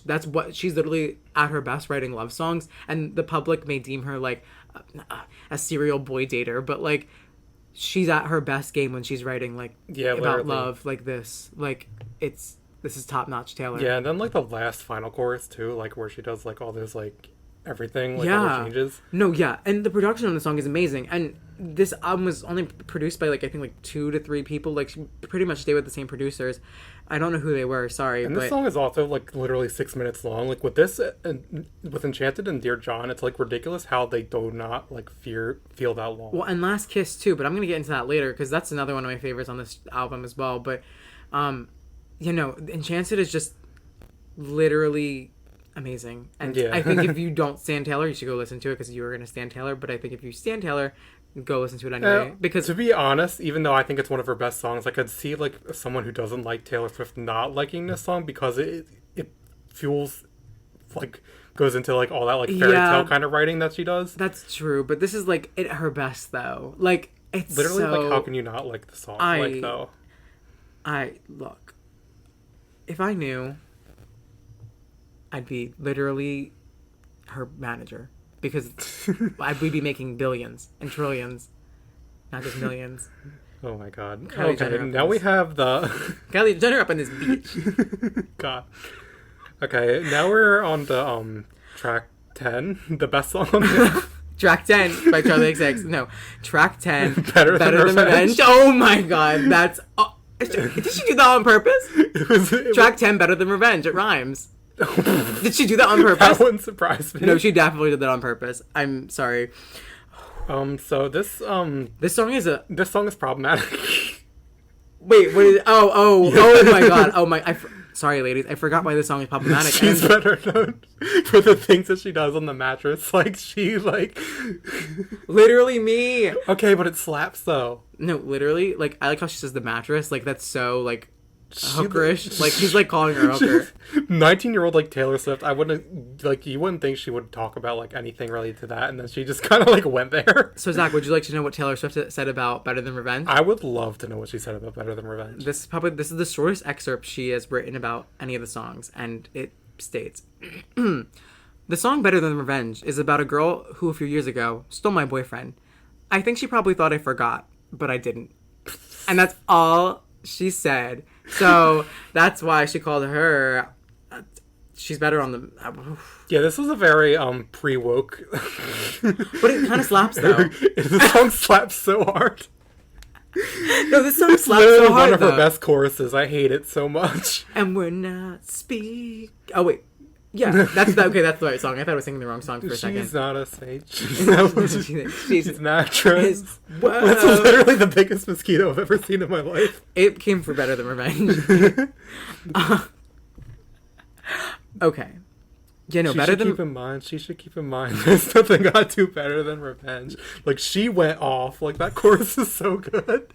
that's what she's literally at her best writing love songs. And the public may deem her like a serial boy dater, but like she's at her best game when she's writing like about literally. love like this. Like this is top notch Taylor. Yeah, and then like the last final chorus too, like where she does like all this like everything, like all the changes. No, yeah. And the production on the song is amazing. And this album was only produced by like, I think like 2 to 3 people. Like she pretty much stayed with the same producers. I don't know who they were, sorry. And but this song is also like literally 6 minutes long. Like with this, with Enchanted and Dear John, it's like ridiculous how they do not like feel that long. well, and Last Kiss too, but I'm going to get into that later because that's another one of my favorites on this album as well. But, you know, Enchanted is just literally amazing. And Yeah. I think if you don't stand Taylor, you should go listen to it because you were going to stand Taylor. But I think if you stand Taylor, go listen to it anyway. Because to be honest, even though I think it's one of her best songs, I could see like someone who doesn't like Taylor Swift not liking this song because it fuels like goes into like all that like fairy tale kind of writing that she does. that's true. But this is like at her best though. Like it's Literally, so... like how can you not like the song? Like though, look, if I knew, I'd be literally her manager because we'd be making billions and trillions, not just millions. Oh my god. Kylie Jenner Okay, up now in we this- have the... Kylie Jenner up on this beach. God. Okay, now we're on the track 10, the best song on the... Track 10 by Charlie XX. No, track 10. Better Than Revenge. Oh my god, that's... did she do that on purpose? it Track 10, Better Than Revenge. It rhymes. Did she do that on purpose? That wouldn't surprise me. No, she definitely did that on purpose. I'm sorry. So this This song is problematic. Wait, what is it? Oh my god. Oh my... Sorry, ladies. I forgot why this song is problematic. She's better known for the things that she does on the mattress. Like, she, like... Literally me. Okay, but it slaps, though. No, literally. Like, I like how she says the mattress. Like, that's so, like, hookerish. Like, he's, like, calling her a hooker. 19-year-old, like, Taylor Swift, I wouldn't... Like, you wouldn't think she would talk about, like, anything related to that, and then she just kind of, like, went there. So, Zach, would you like to know what Taylor Swift said about Better Than Revenge? I would love to know what she said about Better Than Revenge. This is the shortest excerpt she has written about any of the songs, and it states, "The song Better Than Revenge is about a girl who a few years ago stole my boyfriend. I think she probably thought I forgot, but I didn't." And that's all she said. So that's why she called her... she's better on the... Yeah, this was a very pre-woke... But it kind of slaps, though. The song slaps so hard. No, this song It's slaps literally so hard, one of her though. best choruses. I hate it so much. And we're not speak... Oh, wait. Yeah, that's the right song. I thought I was singing the wrong song for a second. She's not a saint. She's an actress. Whoa. That's literally the biggest mosquito I've ever seen in my life. It came for Better Than Revenge. Okay. Yeah, no, She Better should Than... She should keep in mind there's nothing I do better than revenge. Like, she went off. Like, that chorus is so good.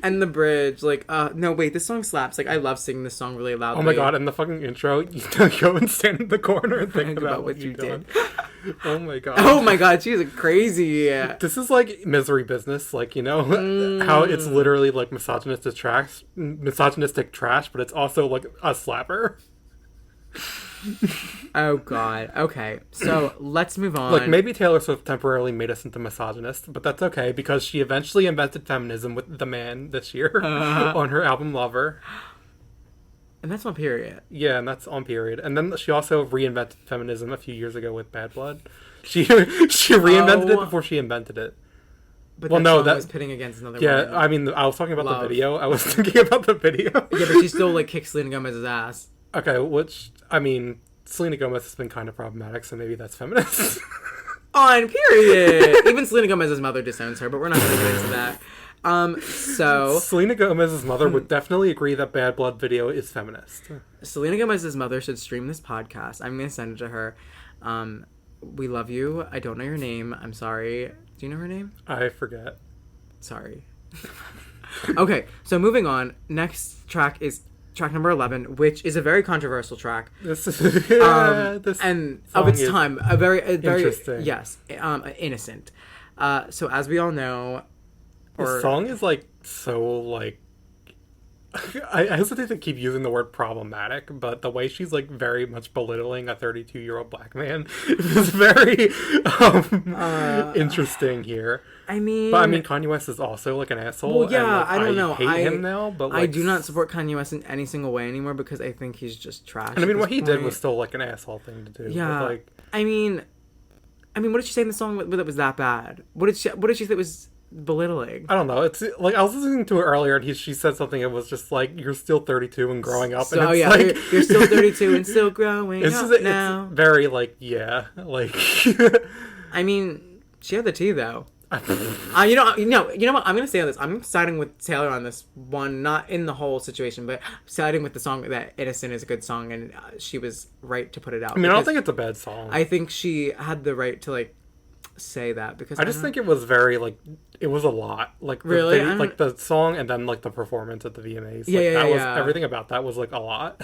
And the bridge, like, no, wait, this song slaps. Like, I love singing this song really loudly. Oh my god, and the fucking intro, you go and stand in the corner and think about what you did. Oh my god. Oh my god, she's crazy. This is like Misery Business, like, you know, how it's literally like misogynistic trash, but it's also like a slapper. Oh god. Okay, so let's move on. Like, maybe Taylor Swift temporarily made us into misogynist, but that's okay because she eventually invented feminism with The Man this year on her album Lover. And that's on Period. Yeah, and that's on Period. And then she also reinvented feminism a few years ago with Bad Blood. She reinvented it before she invented it. But Well, that no, song that- was pitting against another Yeah, woman. I mean, I was talking about Love. the video. I was thinking about the video. Yeah, but she still, like, kicks Selena Gomez's ass. Okay, which, I mean, Selena Gomez has been kind of problematic, so maybe that's feminist. On Period! Even Selena Gomez's mother disowns her, but we're not going to get into that. So... Selena Gomez's mother would definitely agree that Bad Blood video is feminist. Selena Gomez's mother should stream this podcast. I'm going to send it to her. We love you. I don't know your name. I'm sorry. Do you know her name? I forget. Sorry. Okay, so moving on. Next track is track number 11, which is a very controversial track. This is this And song of its is time, a very interesting. yes, innocent. So as we all know, The song is like so like I hesitate to keep using the word problematic, but the way she's like very much belittling a 32-year-old black man is very interesting here. I mean, But I mean, Kanye West is also like an asshole. well, yeah, and, like, I don't know. hate him now, but like, I do not support Kanye West in any single way anymore because I think he's just trash. And I mean, at what this he did point. was still like an asshole thing to do. Yeah, But, like, I mean, what did she say in the song that was that bad? What did she say was belittling? I don't know. It's like I was listening to it earlier, and she said something. It was just like, "You're still 32 and growing up," and So, it's yeah, like you're still 32 and still growing It's up just now. it's very like like. I mean, she had the tea though. You know what? I'm gonna say on this. I'm siding with Taylor on this one, not in the whole situation, but siding with the song that "Innocent" is a good song, and she was right to put it out. I mean, I don't because think it's a bad song. I think she had the right to like say that because I just think it was very like it was a lot like the Really? video- I like the song and then like the performance at the VMAs. Yeah, Like, yeah, that was yeah. everything about that was like a lot.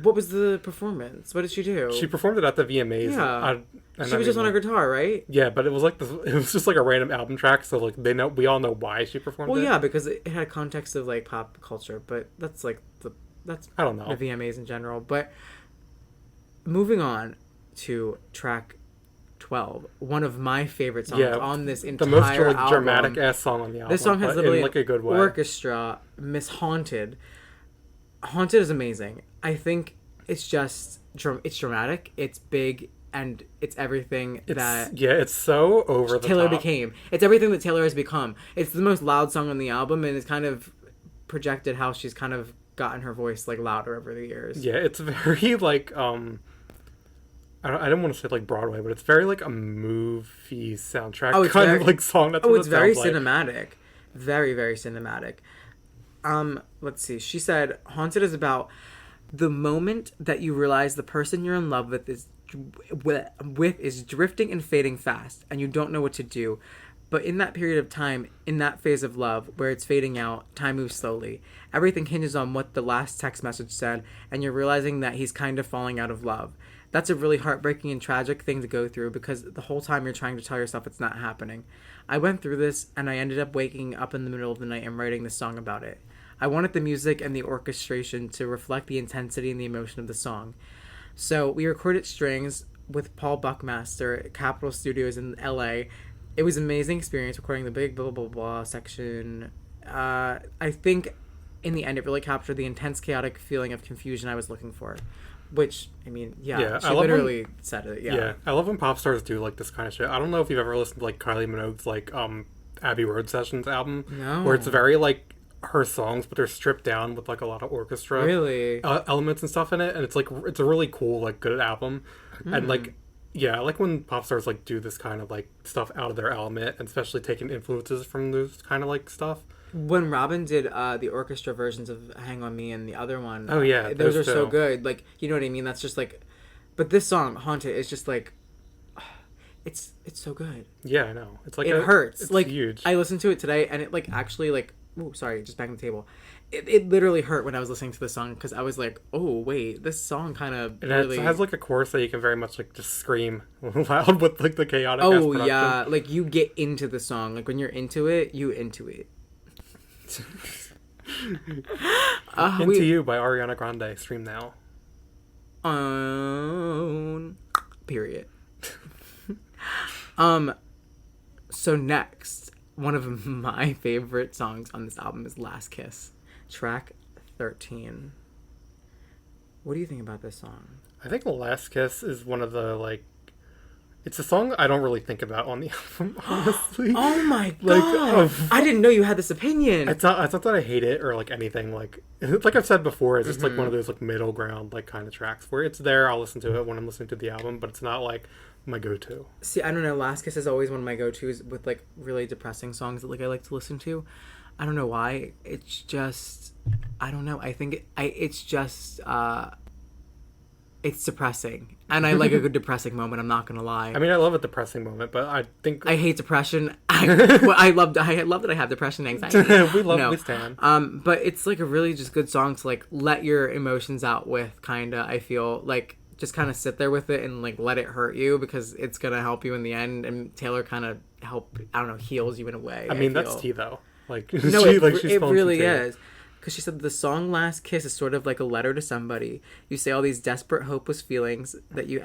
what was the performance? What did she do? She performed it at the VMAs. Yeah. And She was just on her guitar, right? Yeah, but it was like it was just like a random album track, so like we all know why she performed Well, it. yeah, because it had context of like pop culture, but that's like that's I don't know. the VMAs in general. But moving on to track 12. One of my favorite songs on this entire the most album. dramatic ass song on the album. This song has literally in like a good way. orchestra, Miss Haunted. Haunted is amazing. I think it's just it's dramatic, it's big, and it's everything it's so over the Taylor top. became. It's everything that Taylor has become. It's the most loud song on the album, and it's kind of projected how she's kind of gotten her voice like louder over the years. Yeah, it's very like I don't want to say like Broadway, but it's very like a movie soundtrack of like song. That's it's very cinematic, very very cinematic. Let's see. She said, "Haunted is about the moment that you realize the person you're in love with is drifting and fading fast, and you don't know what to do. But in that period of time, in that phase of love where it's fading out, time moves slowly. Everything hinges on what the last text message said, and you're realizing that he's kind of falling out of love. That's a really heartbreaking and tragic thing to go through because the whole time you're trying to tell yourself it's not happening. I went through this, and I ended up waking up in the middle of the night and writing this song about it. I wanted the music and the orchestration to reflect the intensity and the emotion of the song. So we recorded strings with Paul Buckmaster at Capitol Studios in LA. It was an amazing experience recording the big blah blah blah section. I think in the end it really captured the intense chaotic feeling of confusion I was looking for. Which, I mean, she literally said it, Yeah, I love when pop stars do, like, this kind of shit. I don't know if you've ever listened to, like, Kylie Minogue's, like, Abbey Road Sessions album. No. Where it's very, like, her songs, but they're stripped down with, like, a lot of orchestra elements and stuff in it. And it's, like, it's a really cool, like, good album. And, like, yeah, I like when pop stars, like, do this kind of, like, stuff out of their element, and especially taking influences from those kind of, like, stuff. When Robin did the orchestra versions of Hang On Me and the other one, oh yeah, those are so good. Like, you know what I mean? That's just like, but this song Haunted is just like, it's so good. Yeah, I know. It's like it hurts. It's like huge. I listened to it today, and it like actually like, oh sorry, just banging the table. It literally hurt when I was listening to the song because I was like, oh wait, this song kind of really... It has like a chorus that you can very much like just scream loud with like the chaotic. Oh yeah, like you get into the song. Like when you're into it, you into it. Into You by Ariana Grande. Stream now. Period. So next, one of my favorite songs on this album is Last Kiss, track 13. What do you think about this song? I think Last Kiss is one of the, like, it's a song I don't really think about on the album, honestly. Oh my god! I didn't know you had this opinion. It's not that I hate it or like anything. Like I've said before, it's just like one of those like middle ground like kind of tracks where it's there. I'll listen to it when I'm listening to the album, but it's not like my go-to. See, I don't know. Last Kiss is always one of my go-tos with like really depressing songs that like I like to listen to. I don't know why. It's just I don't know. I think it's just. It's depressing, and I like a good depressing moment. I'm not gonna lie. I mean, I love a depressing moment, but I think I hate depression. I love that I have depression and anxiety. we stand. But it's like a really just good song to like let your emotions out with. Kinda, I feel like just kind of sit there with it and like let it hurt you because it's gonna help you in the end. And Taylor kind of heals you in a way. I mean, that's tea though. Like no, it really is. Because she said the song Last Kiss is sort of like a letter to somebody. You say all these desperate, hopeless feelings that you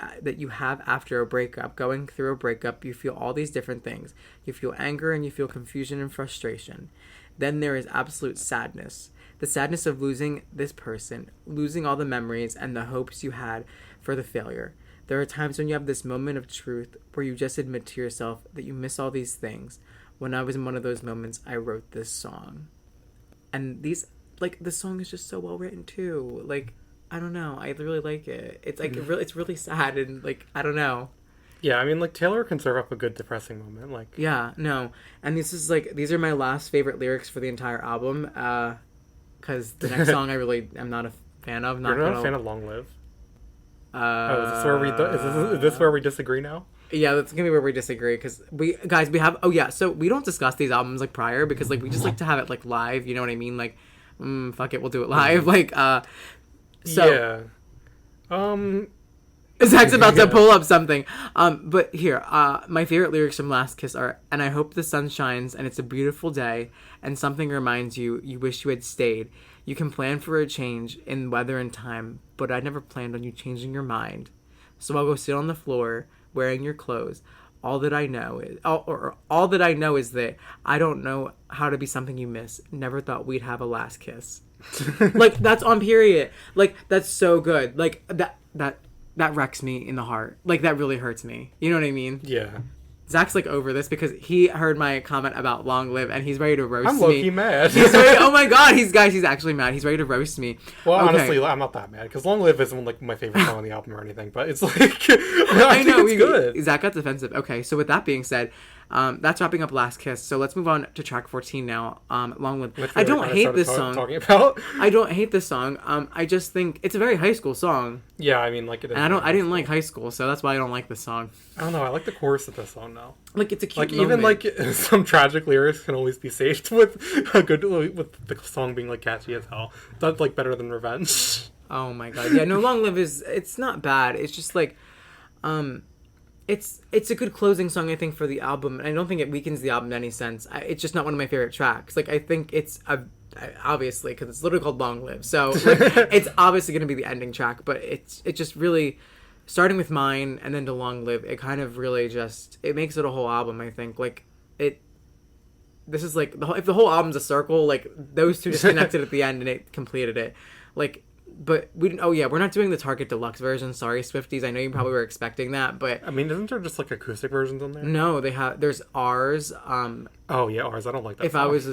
have after a breakup. Going through a breakup, you feel all these different things. You feel anger and you feel confusion and frustration. Then there is absolute sadness. The sadness of losing this person, losing all the memories and the hopes you had for the failure. There are times when you have this moment of truth where you just admit to yourself that you miss all these things. When I was in one of those moments, I wrote this song. And like the song is just so well written too. Like I don't know, I really like it. It's like it's really sad and like I don't know. Yeah, I mean like Taylor can serve up a good depressing moment. Like yeah, no, and these are my last favorite lyrics for the entire album. Because the next song I really am not a fan of. You're not a fan of Long Live. Is this where we disagree now? Yeah, that's gonna be where we disagree because we have so we don't discuss these albums like prior because like we just like to have it like live. You know what I mean? Like. Fuck it, we'll do it live. Like, yeah. Zach's about to pull up something. But here, my favorite lyrics from Last Kiss are, and I hope the sun shines and it's a beautiful day and something reminds you wish you had stayed. You can plan for a change in weather and time, but I never planned on you changing your mind. So I'll go sit on the floor wearing your clothes. All that I know is that I don't know how to be something you miss. Never thought we'd have a last kiss. Like, that's on period. Like, that's so good. Like, that wrecks me in the heart. Like, that really hurts me. You know what I mean? Yeah. Zach's like over this because he heard my comment about Long Live and he's ready to roast me. I'm low-key mad. He's ready, oh my god, he's actually mad. He's ready to roast me. Well, Okay. honestly, I'm not that mad because Long Live isn't like my favorite song on the album or anything, but it's like I know it's good. Zach got defensive. Okay, so with that being said, that's wrapping up Last Kiss. So let's move on to track 14 now. Long Live. I don't hate this song. Talking about. I don't hate this song. I just think it's a very high school song, Yeah, I mean, like it is. and I didn't like high school, so that's why I don't like this song. I don't know. I like the chorus of this song now. Like, it's a cute Like moment. even like some tragic lyrics can always be saved with the song being like catchy as hell. That's like better than Revenge. Oh my god. Yeah, no, Long Live it's not bad. It's just like it's a good closing song, I think, for the album. And I don't think it weakens the album in any sense. It's just not one of my favorite tracks. Like, I think it's obviously, because it's literally called Long Live, so like, it's obviously going to be the ending track. But it just really, starting with Mine and then to Long Live, it kind of really just, it makes it a whole album. I think like this is like if the whole album's a circle, like those two just connected at the end and it completed it. Like, but we didn't. Oh yeah, we're not doing the Target Deluxe version. Sorry, Swifties. I know you probably were expecting that, but I mean, isn't there just like acoustic versions on there? no, they have. There's ours. Oh yeah, ours. I don't like that. If song. I was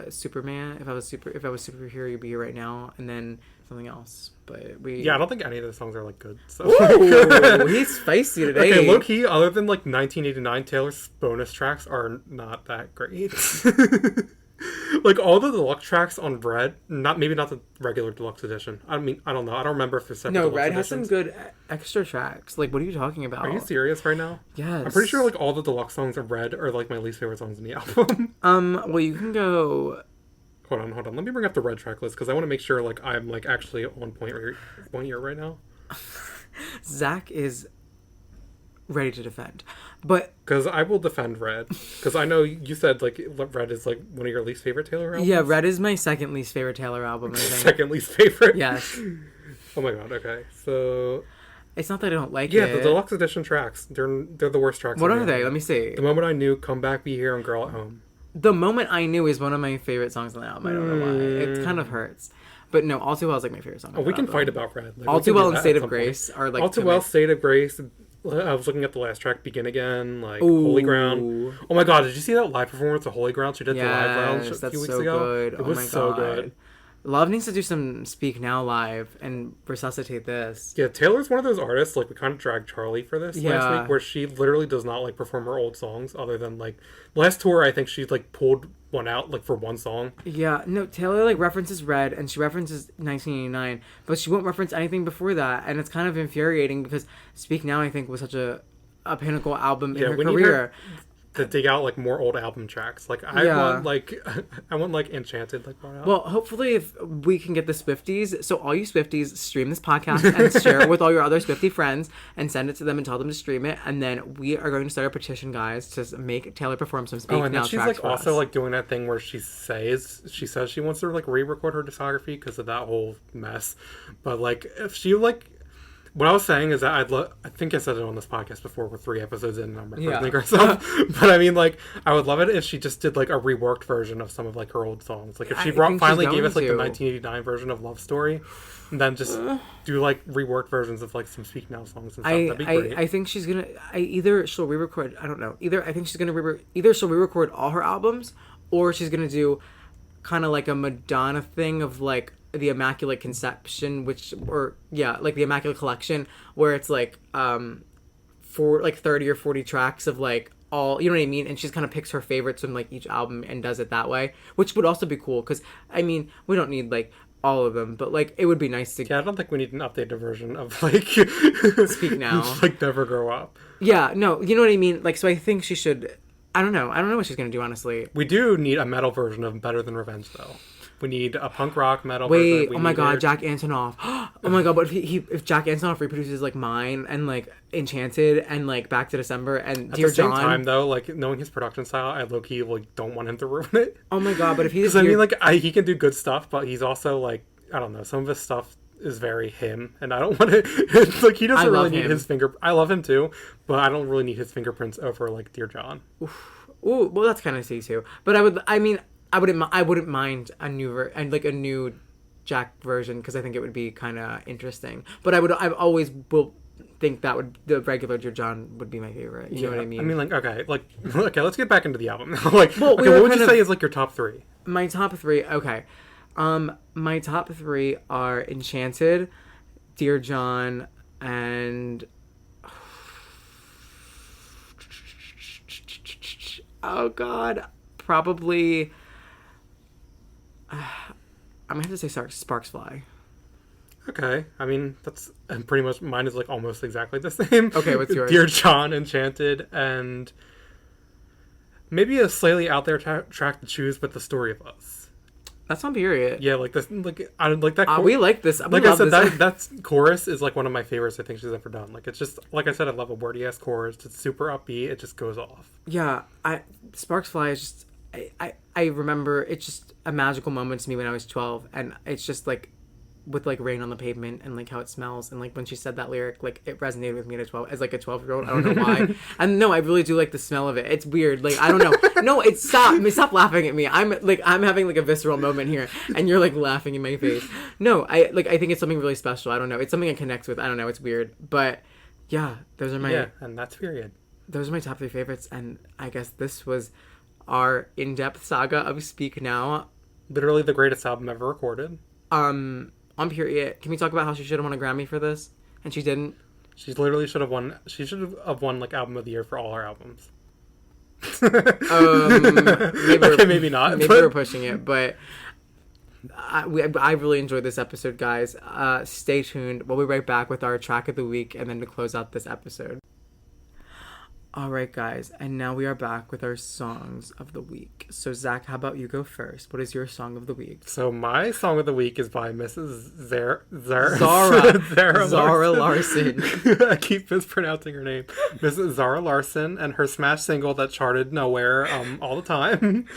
Superman, if I was superhero, you'd be here right now, and then something else. But Yeah, I don't think any of the songs are like good. So. Ooh, he's spicy today. Okay, low key, other than like 1989, Taylor's bonus tracks are not that great. Like all the deluxe tracks on Red, maybe not the regular deluxe edition. I mean, I don't know. I don't remember if there's separate. No, deluxe Red has editions. some good extra tracks. Like, what are you talking about? Are you serious right now? Yes. I'm pretty sure like all the deluxe songs of Red are like my least favorite songs in the album. Well, you can go. Hold on. Let me bring up the Red track list because I want to make sure like I'm like actually on point here right now. Zach is ready to defend, but because I will defend Red because I know you said like Red is like one of your least favorite Taylor albums. yeah, Red is my second least favorite Taylor album. I think. Second least favorite. Yes. Oh my god. Okay, so It's not that I don't like yeah, it. the deluxe edition tracks they're the worst tracks. What on are the they? album. Let me see. The Moment I Knew, Come Back, Be Here, and Girl at Home. The Moment I Knew is one of my favorite songs on the album. I don't know why. It kind of hurts. But no, All Too Well is like my favorite song. Oh, we can fight about Red. Like, All we Too can Well do and that State at of some Grace are like All Too two Well, of my- State of Grace. I was looking at the last track, Begin Again, like Ooh. Holy Ground. Oh my god, did you see that live performance of Holy Ground? She did the live round a Yes, few that's weeks so ago. good. It Oh was my so god. good. Love needs to do some Speak Now live and resuscitate this. Yeah, Taylor's one of those artists, like we kind of dragged Charlie for this last Yeah. week, where she literally does not like perform her old songs other than like last tour I think she like pulled one out like for one song. Yeah, no, Taylor like references Red and she references 1989, but she won't reference anything before that, and it's kind of infuriating because Speak Now I think was such a pinnacle album in her we need career. her to dig out like more old album tracks. Like I want like Enchanted like brought out. Well, hopefully if we can get the Swifties, so all you Swifties, stream this podcast and share it with all your other Swiftie friends and send it to them and tell them to stream it, and then we are going to start a petition, guys, to make Taylor perform some Speak Oh, and Now then she's tracks like for also us. like doing that thing where she says she wants to like re-record her discography because of that whole mess. But like if she like, what I was saying is that I think I said it on this podcast before. We're 3 episodes in and I'm referencing herself. But I mean, like, I would love it if she just did like a reworked version of some of like her old songs. Like if she finally gave us like the 1989 version of Love Story, and then just do like reworked versions of like some Speak Now songs and stuff. That'd be great. I think she's gonna. Either she'll re-record. I don't know. I think she's gonna either she'll re-record all her albums, or she's gonna do kind of like a Madonna thing of like the Immaculate Conception, like the Immaculate Collection, where it's like for like 30 or 40 tracks of like all, you know what I mean, and she kind of picks her favorites from like each album and does it that way, which would also be cool because I mean we don't need like all of them, but like it would be nice to. Yeah, I don't think we need an updated version of like Speak Now, like Never Grow Up. Yeah, no, you know what I mean. Like, so I think she should. I don't know what she's gonna do, honestly. We do need a metal version of Better Than Revenge, though. We need a punk rock metal Wait, version. oh my god, Jack Antonoff. Oh my god, but if Jack Antonoff reproduces like Mine and like Enchanted and like Back to December and At Dear the same John. time, though, like knowing his production style, I low key like don't want him to ruin it. Oh my god, but if he's Because I mean, like he can do good stuff, but he's also like I don't know, some of his stuff is very him, and I don't want to. It's like he doesn't really need him. his finger. I love him too, but I don't really need his fingerprints over like Dear John. Ooh, well, that's kind of see too. But I wouldn't mind a new Jack version because I think it would be kind of interesting. But I always will think the regular Dear John would be my favorite. You know what I mean? I mean, okay, let's get back into the album now. Like, Well, okay, what would you say is like your top three? My top three, okay. My top three are Enchanted, Dear John, and oh god, probably I'm gonna have to say Sparks Fly. Okay, I mean that's and pretty much mine is like almost exactly the same. Okay, what's yours? Dear John, Enchanted, and maybe a slightly out there track to choose, but The Story of Us. That's on Period. Yeah, like this, like I like that. We like this. Like I said, that chorus is like one of my favorites. I think she's ever done. Like it's just like I said, I love a wordy ass chorus. It's super upbeat. It just goes off. Yeah, Sparks Fly is just I remember it's just a magical moment to me when I was 12, and it's just like with like rain on the pavement and like how it smells, and like when she said that lyric, like it resonated with me as a 12-year-old. I don't know why. And no, I really do like the smell of it. It's weird. Like I don't know. No, stop laughing at me. I'm having like a visceral moment here, and you're like laughing in my face. No, I think it's something really special. I don't know. It's something I connect with. I don't know. It's weird, but yeah, those are my and that's Period. Those are my top three favorites, and I guess this was our in-depth saga of Speak Now. Literally the greatest album ever recorded. On Period, can we talk about how she should have won a Grammy for this? And she didn't? She literally should have won. She should have won like Album of the Year for all her albums. Maybe not. Maybe we're pushing it, but I really enjoyed this episode, guys. Stay tuned. We'll be right back with our track of the week and then to close out this episode. All right, guys, and now we are back with our songs of the week. So, Zach, how about you go first? What is your song of the week? So, my song of the week is by Mrs. Zara Larson. I keep mispronouncing her name. Mrs. Zara Larson and her smash single that charted nowhere all the time.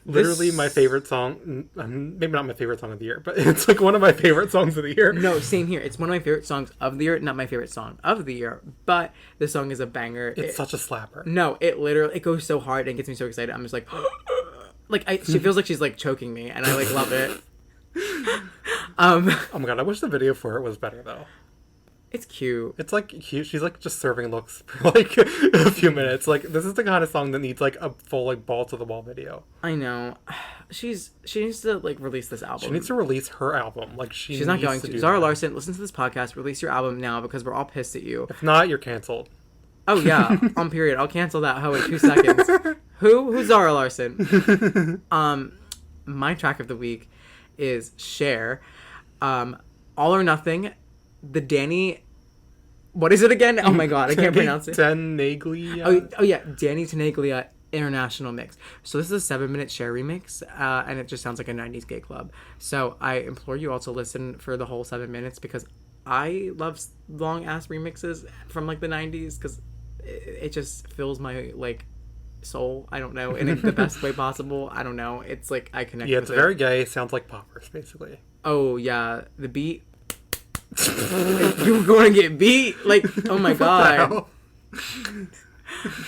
Literally my favorite song. Maybe not my favorite song of the year, but it's like one of my favorite songs of the year. No, same here. It's one of my favorite songs of the year. Not my favorite song of the year, but the song is a banger. It's such a slapper. No, it goes so hard and gets me so excited. I'm just like, she feels like she's like choking me, and I like love it. Oh my god, I wish the video for it was better though. It's cute. It's like cute. She's like just serving looks for like a few minutes. Like this is the kind of song that needs like a full like ball to the wall video. I know. She needs to like release this album. She needs to release her album. Like she's not going to. Zara Larson, listen to this podcast. Release your album now because we're all pissed at you. If not, you're canceled. Oh yeah, on Period. I'll cancel that hoe in 2 seconds. Who's Zara Larson? My track of the week is Cher. All or Nothing. The Danny, what is it again? Oh my god, I can't pronounce it. Tenaglia. Oh yeah, Danny Tenaglia International Mix. So this is a 7-minute Cher remix, and it just sounds like a 90s gay club. So I implore you all to listen for the whole 7 minutes because I love long ass remixes from like the 90s because it just fills my like soul. I don't know, in the best way possible. I don't know. It's like I connect. Yeah, it's very gay. Sounds like poppers, basically. Oh yeah, the beat. You're going to get beat, like, oh my god.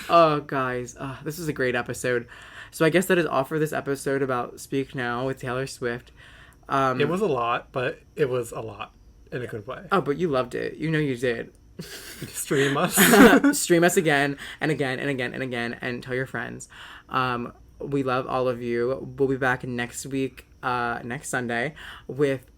Oh guys, this is a great episode. So I guess that is all for this episode about Speak Now with Taylor Swift. It was a lot, but it was a lot in a good way. Oh, but you loved it. You know you did. Stream us. Stream us again and again and again and again, and tell your friends. We love all of you. We'll be back next week, next Sunday, with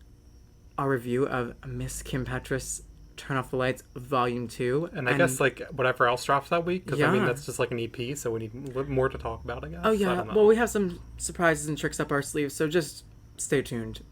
a review of Miss Kim Petras' Turn Off the Lights Volume 2. And I guess like whatever else drops that week, because I mean Yeah. that's just like an EP, so we need more to talk about, I guess. Oh I yeah, don't know. well we have some surprises and tricks up our sleeves, so just stay tuned.